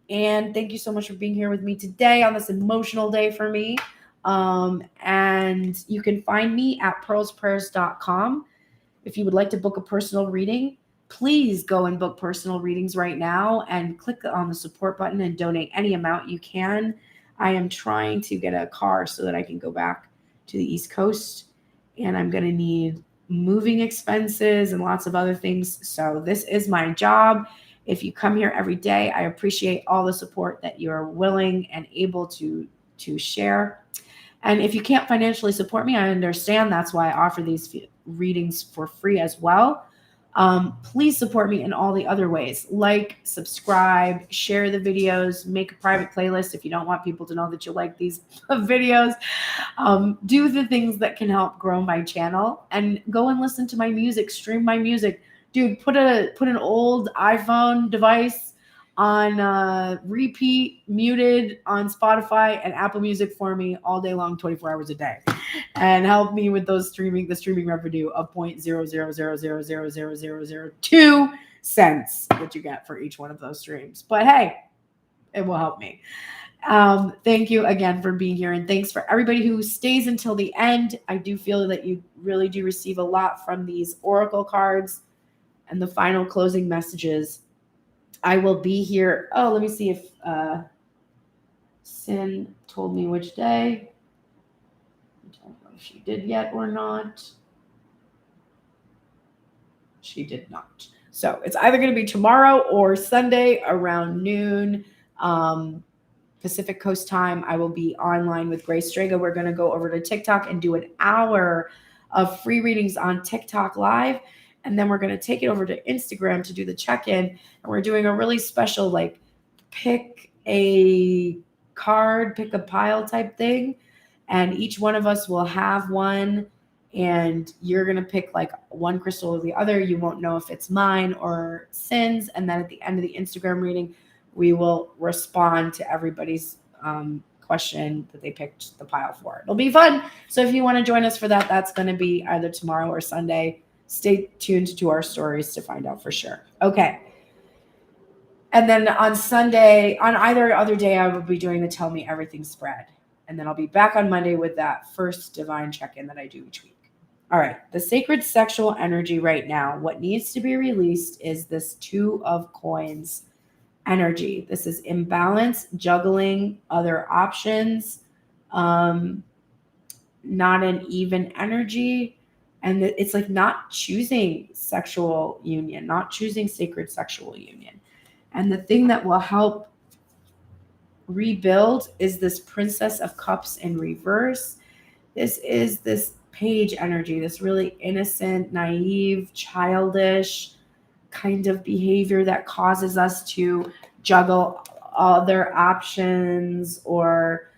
And thank you so much for being here with me today on this emotional day for me. And you can find me at pearlsprayers.com. If you would like to book a personal reading, please go and book personal readings right now and click on the support button and donate any amount you can. I am trying to get a car so that I can go back to the East Coast, and I'm going to need moving expenses and lots of other things. So this is my job. If you come here every day, I appreciate all the support that you're willing and able to share. And if you can't financially support me, I understand. That's why I offer these readings for free as well. Please support me in all the other ways. Like, subscribe, share the videos, make a private playlist if you don't want people to know that you like these videos. Do the things that can help grow my channel, and go and listen to my music, stream my music. Dude, put an old iPhone device on repeat, muted on Spotify and Apple Music for me all day long, 24 hours a day, and help me with the streaming revenue of 0.000000002 cents that you get for each one of those streams. But hey, it will help me. Thank you again for being here, and thanks for everybody who stays until the end. I do feel that you really do receive a lot from these oracle cards and the final closing messages. I will be here. Oh, let me see if Sin told me which day. I don't know if she did yet or not. She did not. So it's either going to be tomorrow or Sunday around noon Pacific Coast time. I will be online with Grace Strega. We're going to go over to TikTok and do an hour of free readings on TikTok Live. And then we're going to take it over to Instagram to do the check-in. And we're doing a really special, pick a card, pick a pile type thing. And each one of us will have one. And you're going to pick like one crystal or the other. You won't know if it's mine or Sin's. And then at the end of the Instagram reading, we will respond to everybody's question that they picked the pile for. It'll be fun. So if you want to join us for that, that's going to be either tomorrow or Sunday. Stay tuned to our stories to find out for sure. Okay. And then on Sunday, on either other day, I will be doing the Tell Me Everything spread. And then I'll be back on Monday with that first divine check-in that I do each week. All right. The sacred sexual energy right now, what needs to be released is this 2 of Coins energy. This is imbalance, juggling other options, not an even energy. And it's like not choosing sexual union, not choosing sacred sexual union. And the thing that will help rebuild is this Princess of Cups in reverse. This is this Page energy, this really innocent, naive, childish kind of behavior that causes us to juggle other options or,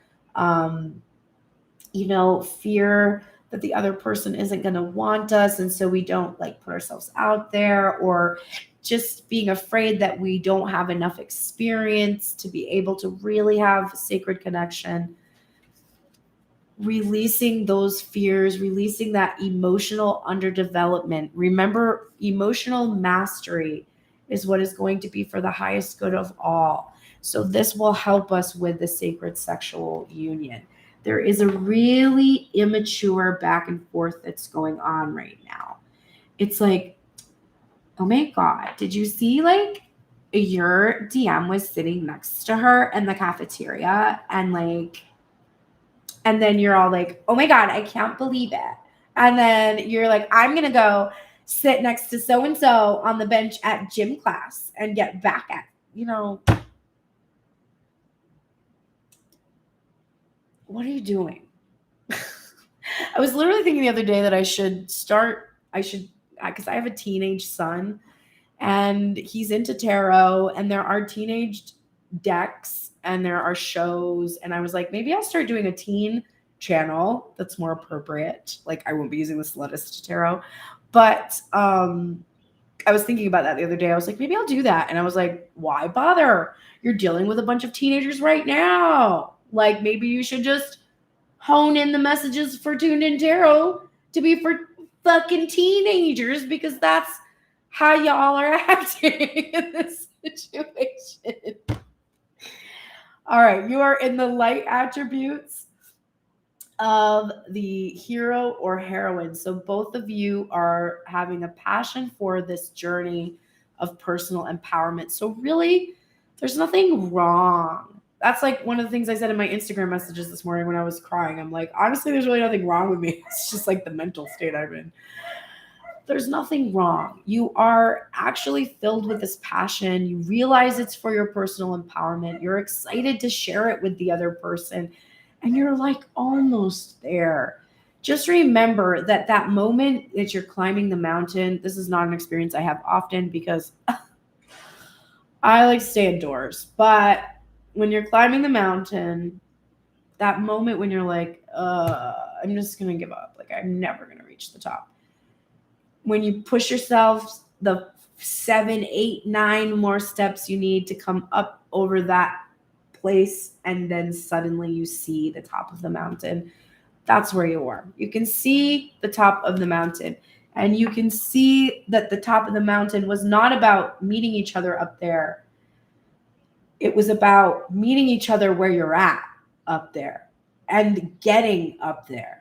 fear that the other person isn't going to want us. And so we don't like put ourselves out there, or just being afraid that we don't have enough experience to be able to really have sacred connection. Releasing those fears, releasing that emotional underdevelopment. Remember, emotional mastery is what is going to be for the highest good of all. So this will help us with the sacred sexual union. There is a really immature back and forth that's going on right now. It's like, oh my God, did you see like your DM was sitting next to her in the cafeteria and then you're all like, oh my God, I can't believe it. And then you're like, I'm going to go sit next to so-and-so on the bench at gym class and get back at, what are you doing? I was literally thinking the other day that because I have a teenage son and he's into tarot and there are teenage decks and there are shows, and I was like, maybe I'll start doing a teen channel that's more appropriate. Like I won't be using the Slutist tarot, but I was thinking about that the other day. I was like, maybe I'll do that. And I was like, why bother? You're dealing with a bunch of teenagers right now. Like maybe you should just hone in the messages for Tuned In Tarot to be for fucking teenagers, because that's how y'all are acting in this situation. All right, you are in the light attributes of the hero or heroine. So both of you are having a passion for this journey of personal empowerment. So really, there's nothing wrong. That's like one of the things I said in my Instagram messages this morning when I was crying. I'm like, honestly, there's really nothing wrong with me. It's just like the mental state I'm in. There's nothing wrong. You are actually filled with this passion. You realize it's for your personal empowerment. You're excited to share it with the other person. And you're like almost there. Just remember that moment that you're climbing the mountain, this is not an experience I have often because I like to stay indoors. But when you're climbing the mountain, that moment when you're like, I'm just going to give up. Like I'm never going to reach the top. When you push yourself the 7, 8, 9 more steps you need to come up over that place, and then suddenly you see the top of the mountain. That's where you are. You can see the top of the mountain, and you can see that the top of the mountain was not about meeting each other up there. It was about meeting each other where you're at up there and getting up there.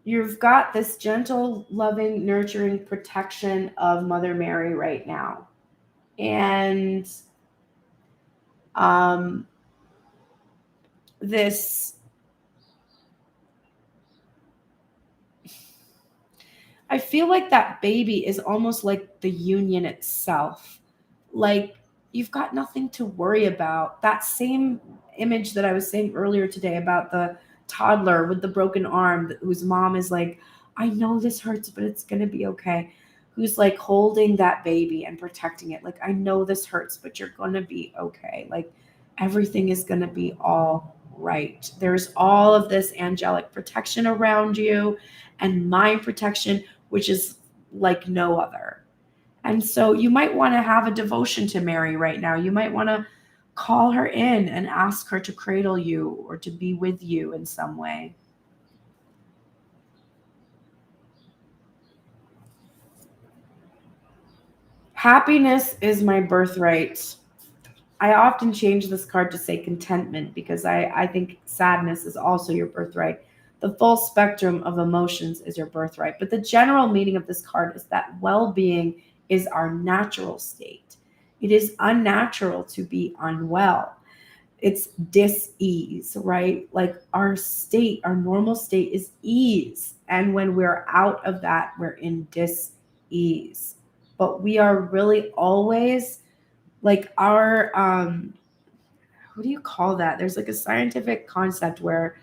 You've got this gentle, loving, nurturing protection of Mother Mary right now. And I feel like that baby is almost like the union itself. Like you've got nothing to worry about. That same image that I was saying earlier today about the toddler with the broken arm whose mom is like, I know this hurts, but it's going to be okay. who's like holding that baby and protecting it. Like, I know this hurts, but you're going to be okay. Like, everything is going to be all right. There's all of this angelic protection around you and mind protection, which is like no other. And so you might want to have a devotion to Mary right now. You might want to call her in and ask her to cradle you or to be with you in some way. Happiness is my birthright. I often change this card to say contentment because I think sadness is also your birthright. The full spectrum of emotions is your birthright. But the general meaning of this card is that well-being is our natural state. It is unnatural to be unwell. It's dis-ease, right? Like our state, our normal state is ease. And when we're out of that, we're in dis-ease. But we are really always like our what do you call that? There's like a scientific concept where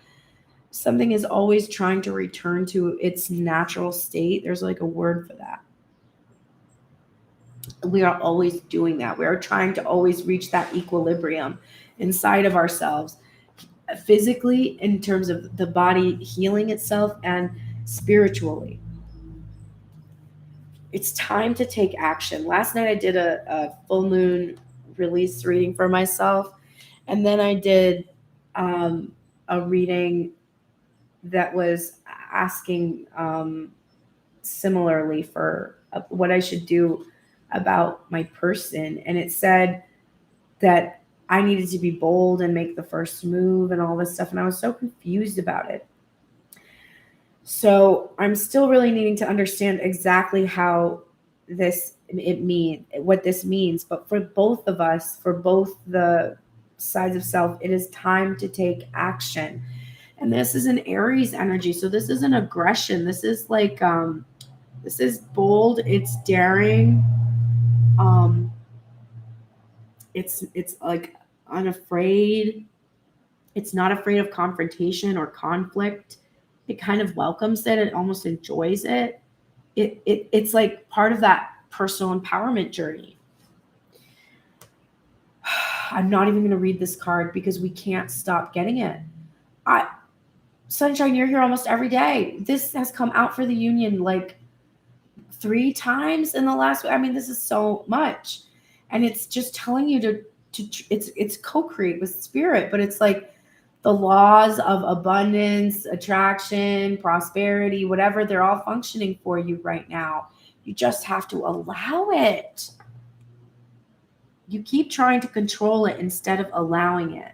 something is always trying to return to its natural state. There's like a word for that. We are always doing that. We are trying to always reach that equilibrium inside of ourselves, physically, in terms of the body healing itself, and spiritually. It's time to take action. Last night I did a full moon release reading for myself, and then I did a reading that was asking similarly for what I should do about my person. And it said that I needed to be bold and make the first move and all this stuff. And I was so confused about it. So I'm still really needing to understand exactly how what this means. But for both of us, for both the sides of self, it is time to take action. And this is an Aries energy. So this isn't aggression. This is like, this is bold. It's daring. It's like unafraid. It's not afraid of confrontation or conflict. It kind of welcomes it. It almost enjoys it. It's like part of that personal empowerment journey. I'm not even going to read this card because we can't stop getting it. Sunshine, you're here almost every day. This has come out for the union like 3 times in the last. I mean, this is so much, and it's just telling you to it's co-create with spirit, but it's like the laws of abundance, attraction, prosperity, whatever, they're all functioning for you right now. You just have to allow it. You keep trying to control it instead of allowing it.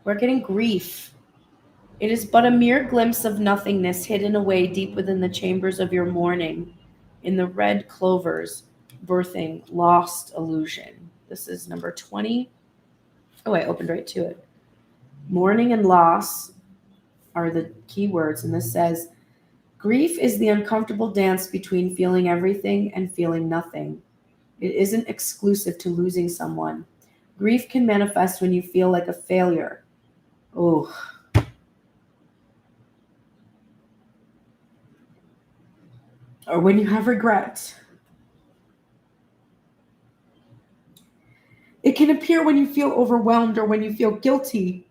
We're getting grief. It is but a mere glimpse of nothingness hidden away deep within the chambers of your mourning, in the red clovers, birthing lost illusion. This is number 20. Oh, I opened right to it. Mourning and loss are the key words, and this says, grief is the uncomfortable dance between feeling everything and feeling nothing. It isn't exclusive to losing someone. Grief can manifest when you feel like a failure. Oh. Or when you have regret. It can appear when you feel overwhelmed or when you feel guilty.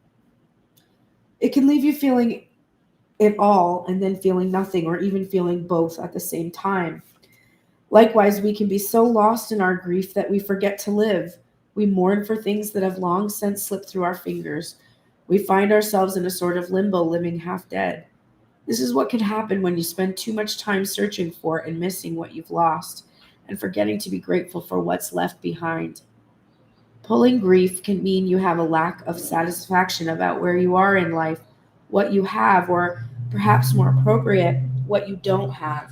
It can leave you feeling it all and then feeling nothing, or even feeling both at the same time. Likewise, we can be so lost in our grief that we forget to live. We mourn for things that have long since slipped through our fingers. We find ourselves in a sort of limbo, living half dead. This is what can happen when you spend too much time searching for and missing what you've lost, and forgetting to be grateful for what's left behind. Pulling grief can mean you have a lack of satisfaction about where you are in life, what you have, or perhaps more appropriate, what you don't have.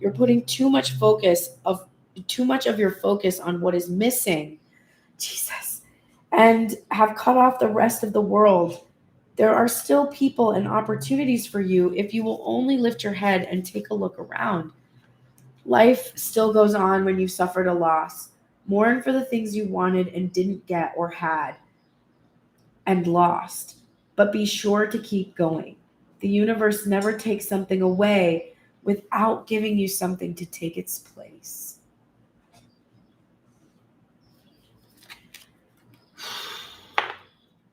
You're putting too much of your focus on what is missing. Jesus. And have cut off the rest of the world. There are still people and opportunities for you if you will only lift your head and take a look around. Life still goes on when you've suffered a loss. Mourn for the things you wanted and didn't get, or had and lost. But be sure to keep going. The universe never takes something away without giving you something to take its place.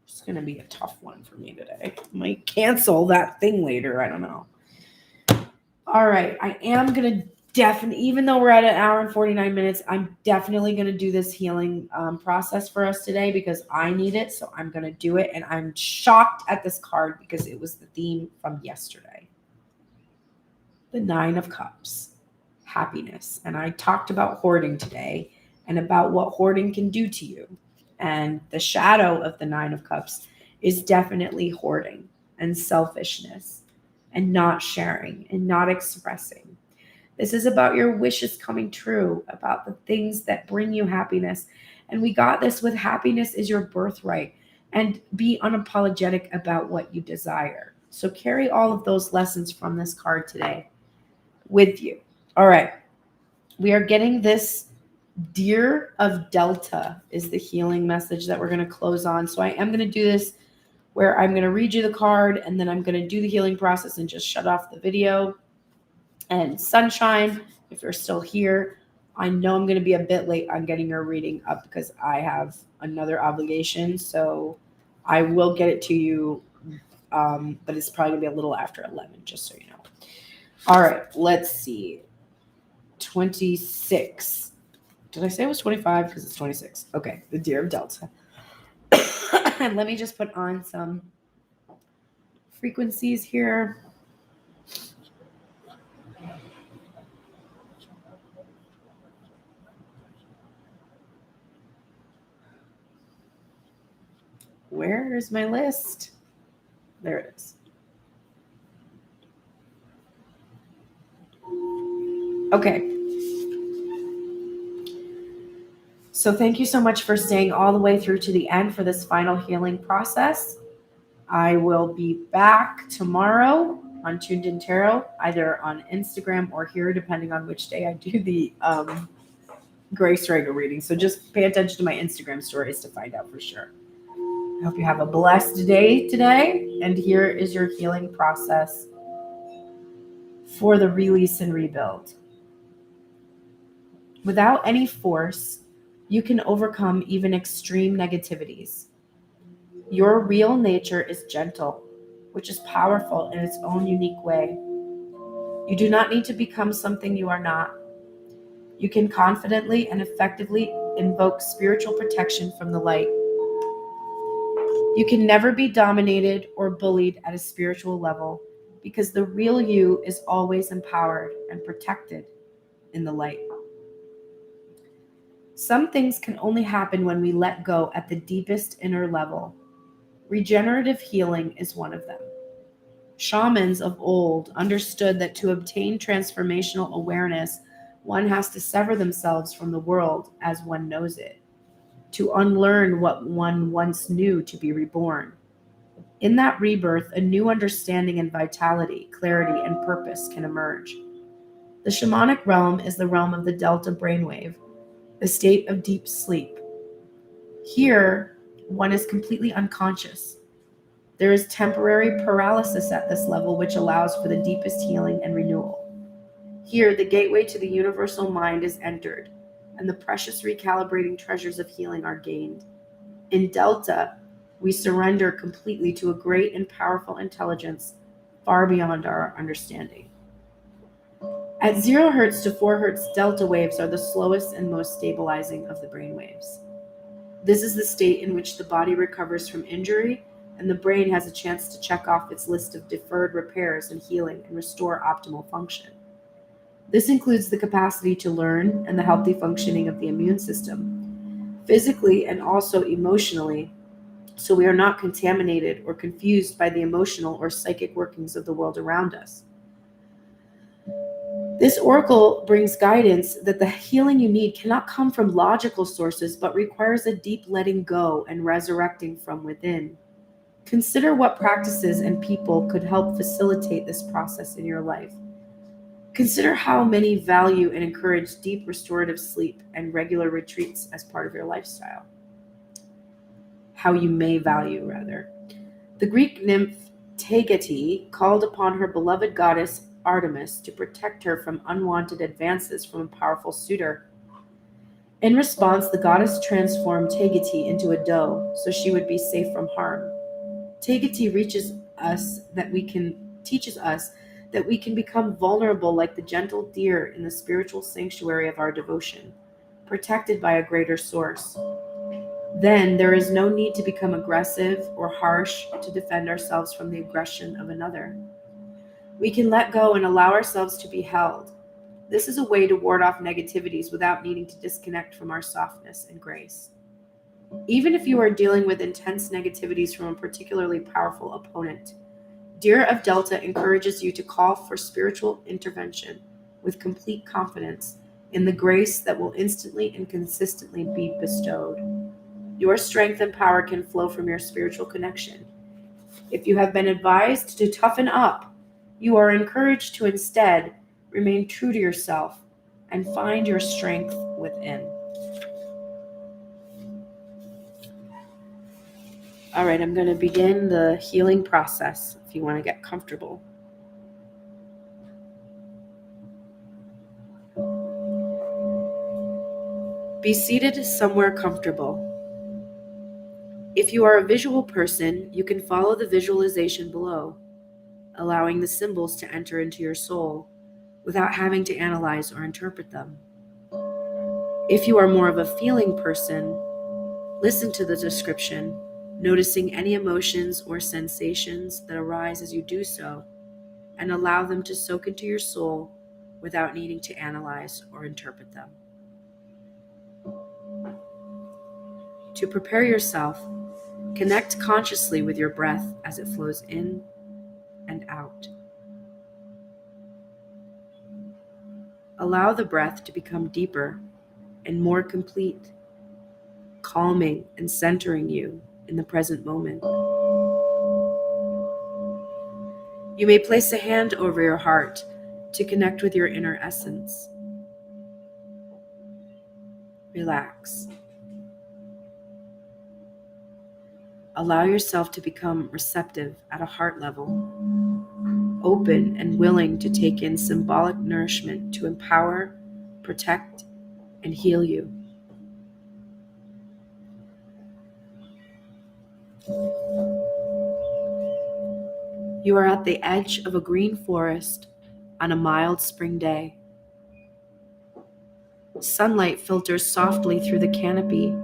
It's going to be a tough one for me today. I might cancel that thing later. I don't know. All right. I am going to definitely, even though we're at an hour and 49 minutes, I'm definitely going to do this healing process for us today because I need it. So I'm going to do it. And I'm shocked at this card because it was the theme from yesterday. The Nine of Cups, happiness. And I talked about hoarding today and about what hoarding can do to you. And the shadow of the Nine of Cups is definitely hoarding and selfishness and not sharing and not expressing. This is about your wishes coming true, about the things that bring you happiness. And we got this with happiness is your birthright, and be unapologetic about what you desire. So carry all of those lessons from this card today with you. All right. We are getting this Deer of Delta is the healing message that we're going to close on. So I am going to do this where I'm going to read you the card and then I'm going to do the healing process and just shut off the video. And Sunshine, if you're still here, I know I'm going to be a bit late on getting your reading up because I have another obligation. So I will get it to you, but it's probably going to be a little after 11, just so you know. All right, let's see. 26. Did I say it was 25? Because it's 26. Okay, the Deer of Delta. And let me just put on some frequencies here. Where is my list? There it is. Okay. So thank you so much for staying all the way through to the end for this final healing process. I will be back tomorrow on Tuned In Tarot, either on Instagram or here, depending on which day I do the Grace Rager reading. So just pay attention to my Instagram stories to find out for sure. I hope you have a blessed day today. And here is your healing process for the release and rebuild. Without any force, you can overcome even extreme negativities. Your real nature is gentle, which is powerful in its own unique way. You do not need to become something you are not. You can confidently and effectively invoke spiritual protection from the light. You can never be dominated or bullied at a spiritual level because the real you is always empowered and protected in the light. Some things can only happen when we let go at the deepest inner level. Regenerative healing is one of them. Shamans of old understood that to obtain transformational awareness, one has to sever themselves from the world as one knows it, to unlearn what one once knew to be reborn. In that rebirth, a new understanding and vitality, clarity, and purpose can emerge. The shamanic realm is the realm of the delta brainwave, the state of deep sleep. Here, one is completely unconscious. There is temporary paralysis at this level, which allows for the deepest healing and renewal. Here, the gateway to the universal mind is entered, and the precious recalibrating treasures of healing are gained. In Delta, we surrender completely to a great and powerful intelligence far beyond our understanding. At 0 Hz to 4 Hz, delta waves are the slowest and most stabilizing of the brain waves. This is the state in which the body recovers from injury and the brain has a chance to check off its list of deferred repairs and healing and restore optimal function. This includes the capacity to learn and the healthy functioning of the immune system, physically and also emotionally, so we are not contaminated or confused by the emotional or psychic workings of the world around us. This oracle brings guidance that the healing you need cannot come from logical sources, but requires a deep letting go and resurrecting from within. Consider what practices and people could help facilitate this process in your life. Consider how many value and encourage deep restorative sleep and regular retreats as part of your lifestyle. How you may value, rather. The Greek nymph Tegete called upon her beloved goddess Artemis to protect her from unwanted advances from a powerful suitor. In response, the goddess transformed Tegeti into a doe so she would be safe from harm. Tegeti teaches us that we can become vulnerable like the gentle deer in the spiritual sanctuary of our devotion, protected by a greater source. Then there is no need to become aggressive or harsh to defend ourselves from the aggression of another. We can let go and allow ourselves to be held. This is a way to ward off negativities without needing to disconnect from our softness and grace. Even if you are dealing with intense negativities from a particularly powerful opponent, Deer of Delta encourages you to call for spiritual intervention with complete confidence in the grace that will instantly and consistently be bestowed. Your strength and power can flow from your spiritual connection. If you have been advised to toughen up, you are encouraged to instead remain true to yourself and find your strength within. All right, I'm going to begin the healing process if you want to get comfortable. Be seated somewhere comfortable. If you are a visual person, you can follow the visualization below, allowing the symbols to enter into your soul without having to analyze or interpret them. If you are more of a feeling person, listen to the description, noticing any emotions or sensations that arise as you do so, and allow them to soak into your soul without needing to analyze or interpret them. To prepare yourself, connect consciously with your breath as it flows in and out. Allow the breath to become deeper and more complete, calming and centering you in the present moment. You may place a hand over your heart to connect with your inner essence. Relax. Allow yourself to become receptive at a heart level, open and willing to take in symbolic nourishment to empower, protect, and heal you. You are at the edge of a green forest on a mild spring day. Sunlight filters softly through the canopy,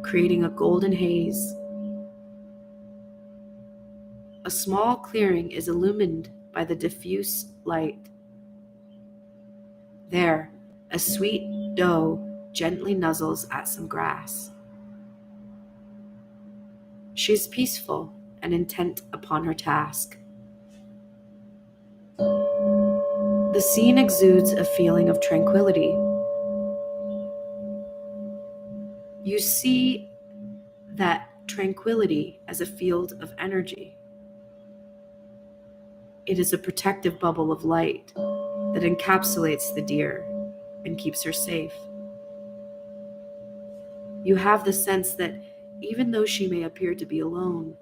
creating a golden haze. A small clearing is illumined by the diffuse light. There, a sweet doe gently nuzzles at some grass. She is peaceful and intent upon her task. The scene exudes a feeling of tranquility. You see that tranquility as a field of energy. It is a protective bubble of light that encapsulates the deer and keeps her safe. You have the sense that even though she may appear to be alone,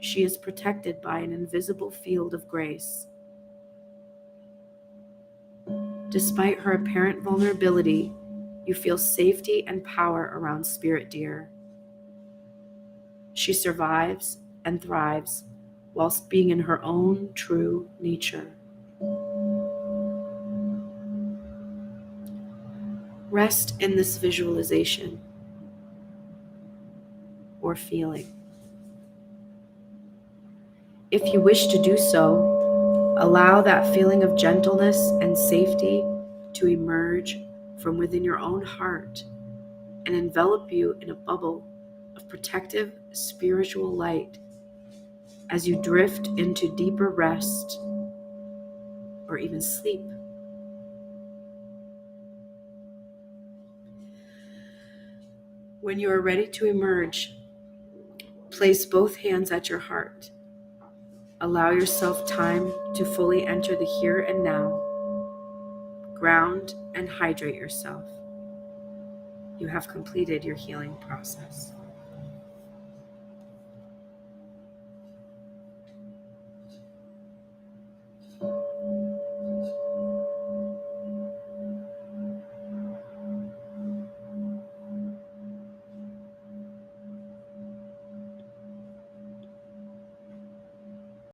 she is protected by an invisible field of grace. Despite her apparent vulnerability, you feel safety and power around spirit deer. She survives and thrives whilst being in her own true nature. Rest in this visualization or feeling. If you wish to do so, allow that feeling of gentleness and safety to emerge from within your own heart and envelop you in a bubble of protective spiritual light as you drift into deeper rest or even sleep. When you are ready to emerge, place both hands at your heart. Allow yourself time to fully enter the here and now. Ground and hydrate yourself. You have completed your healing process.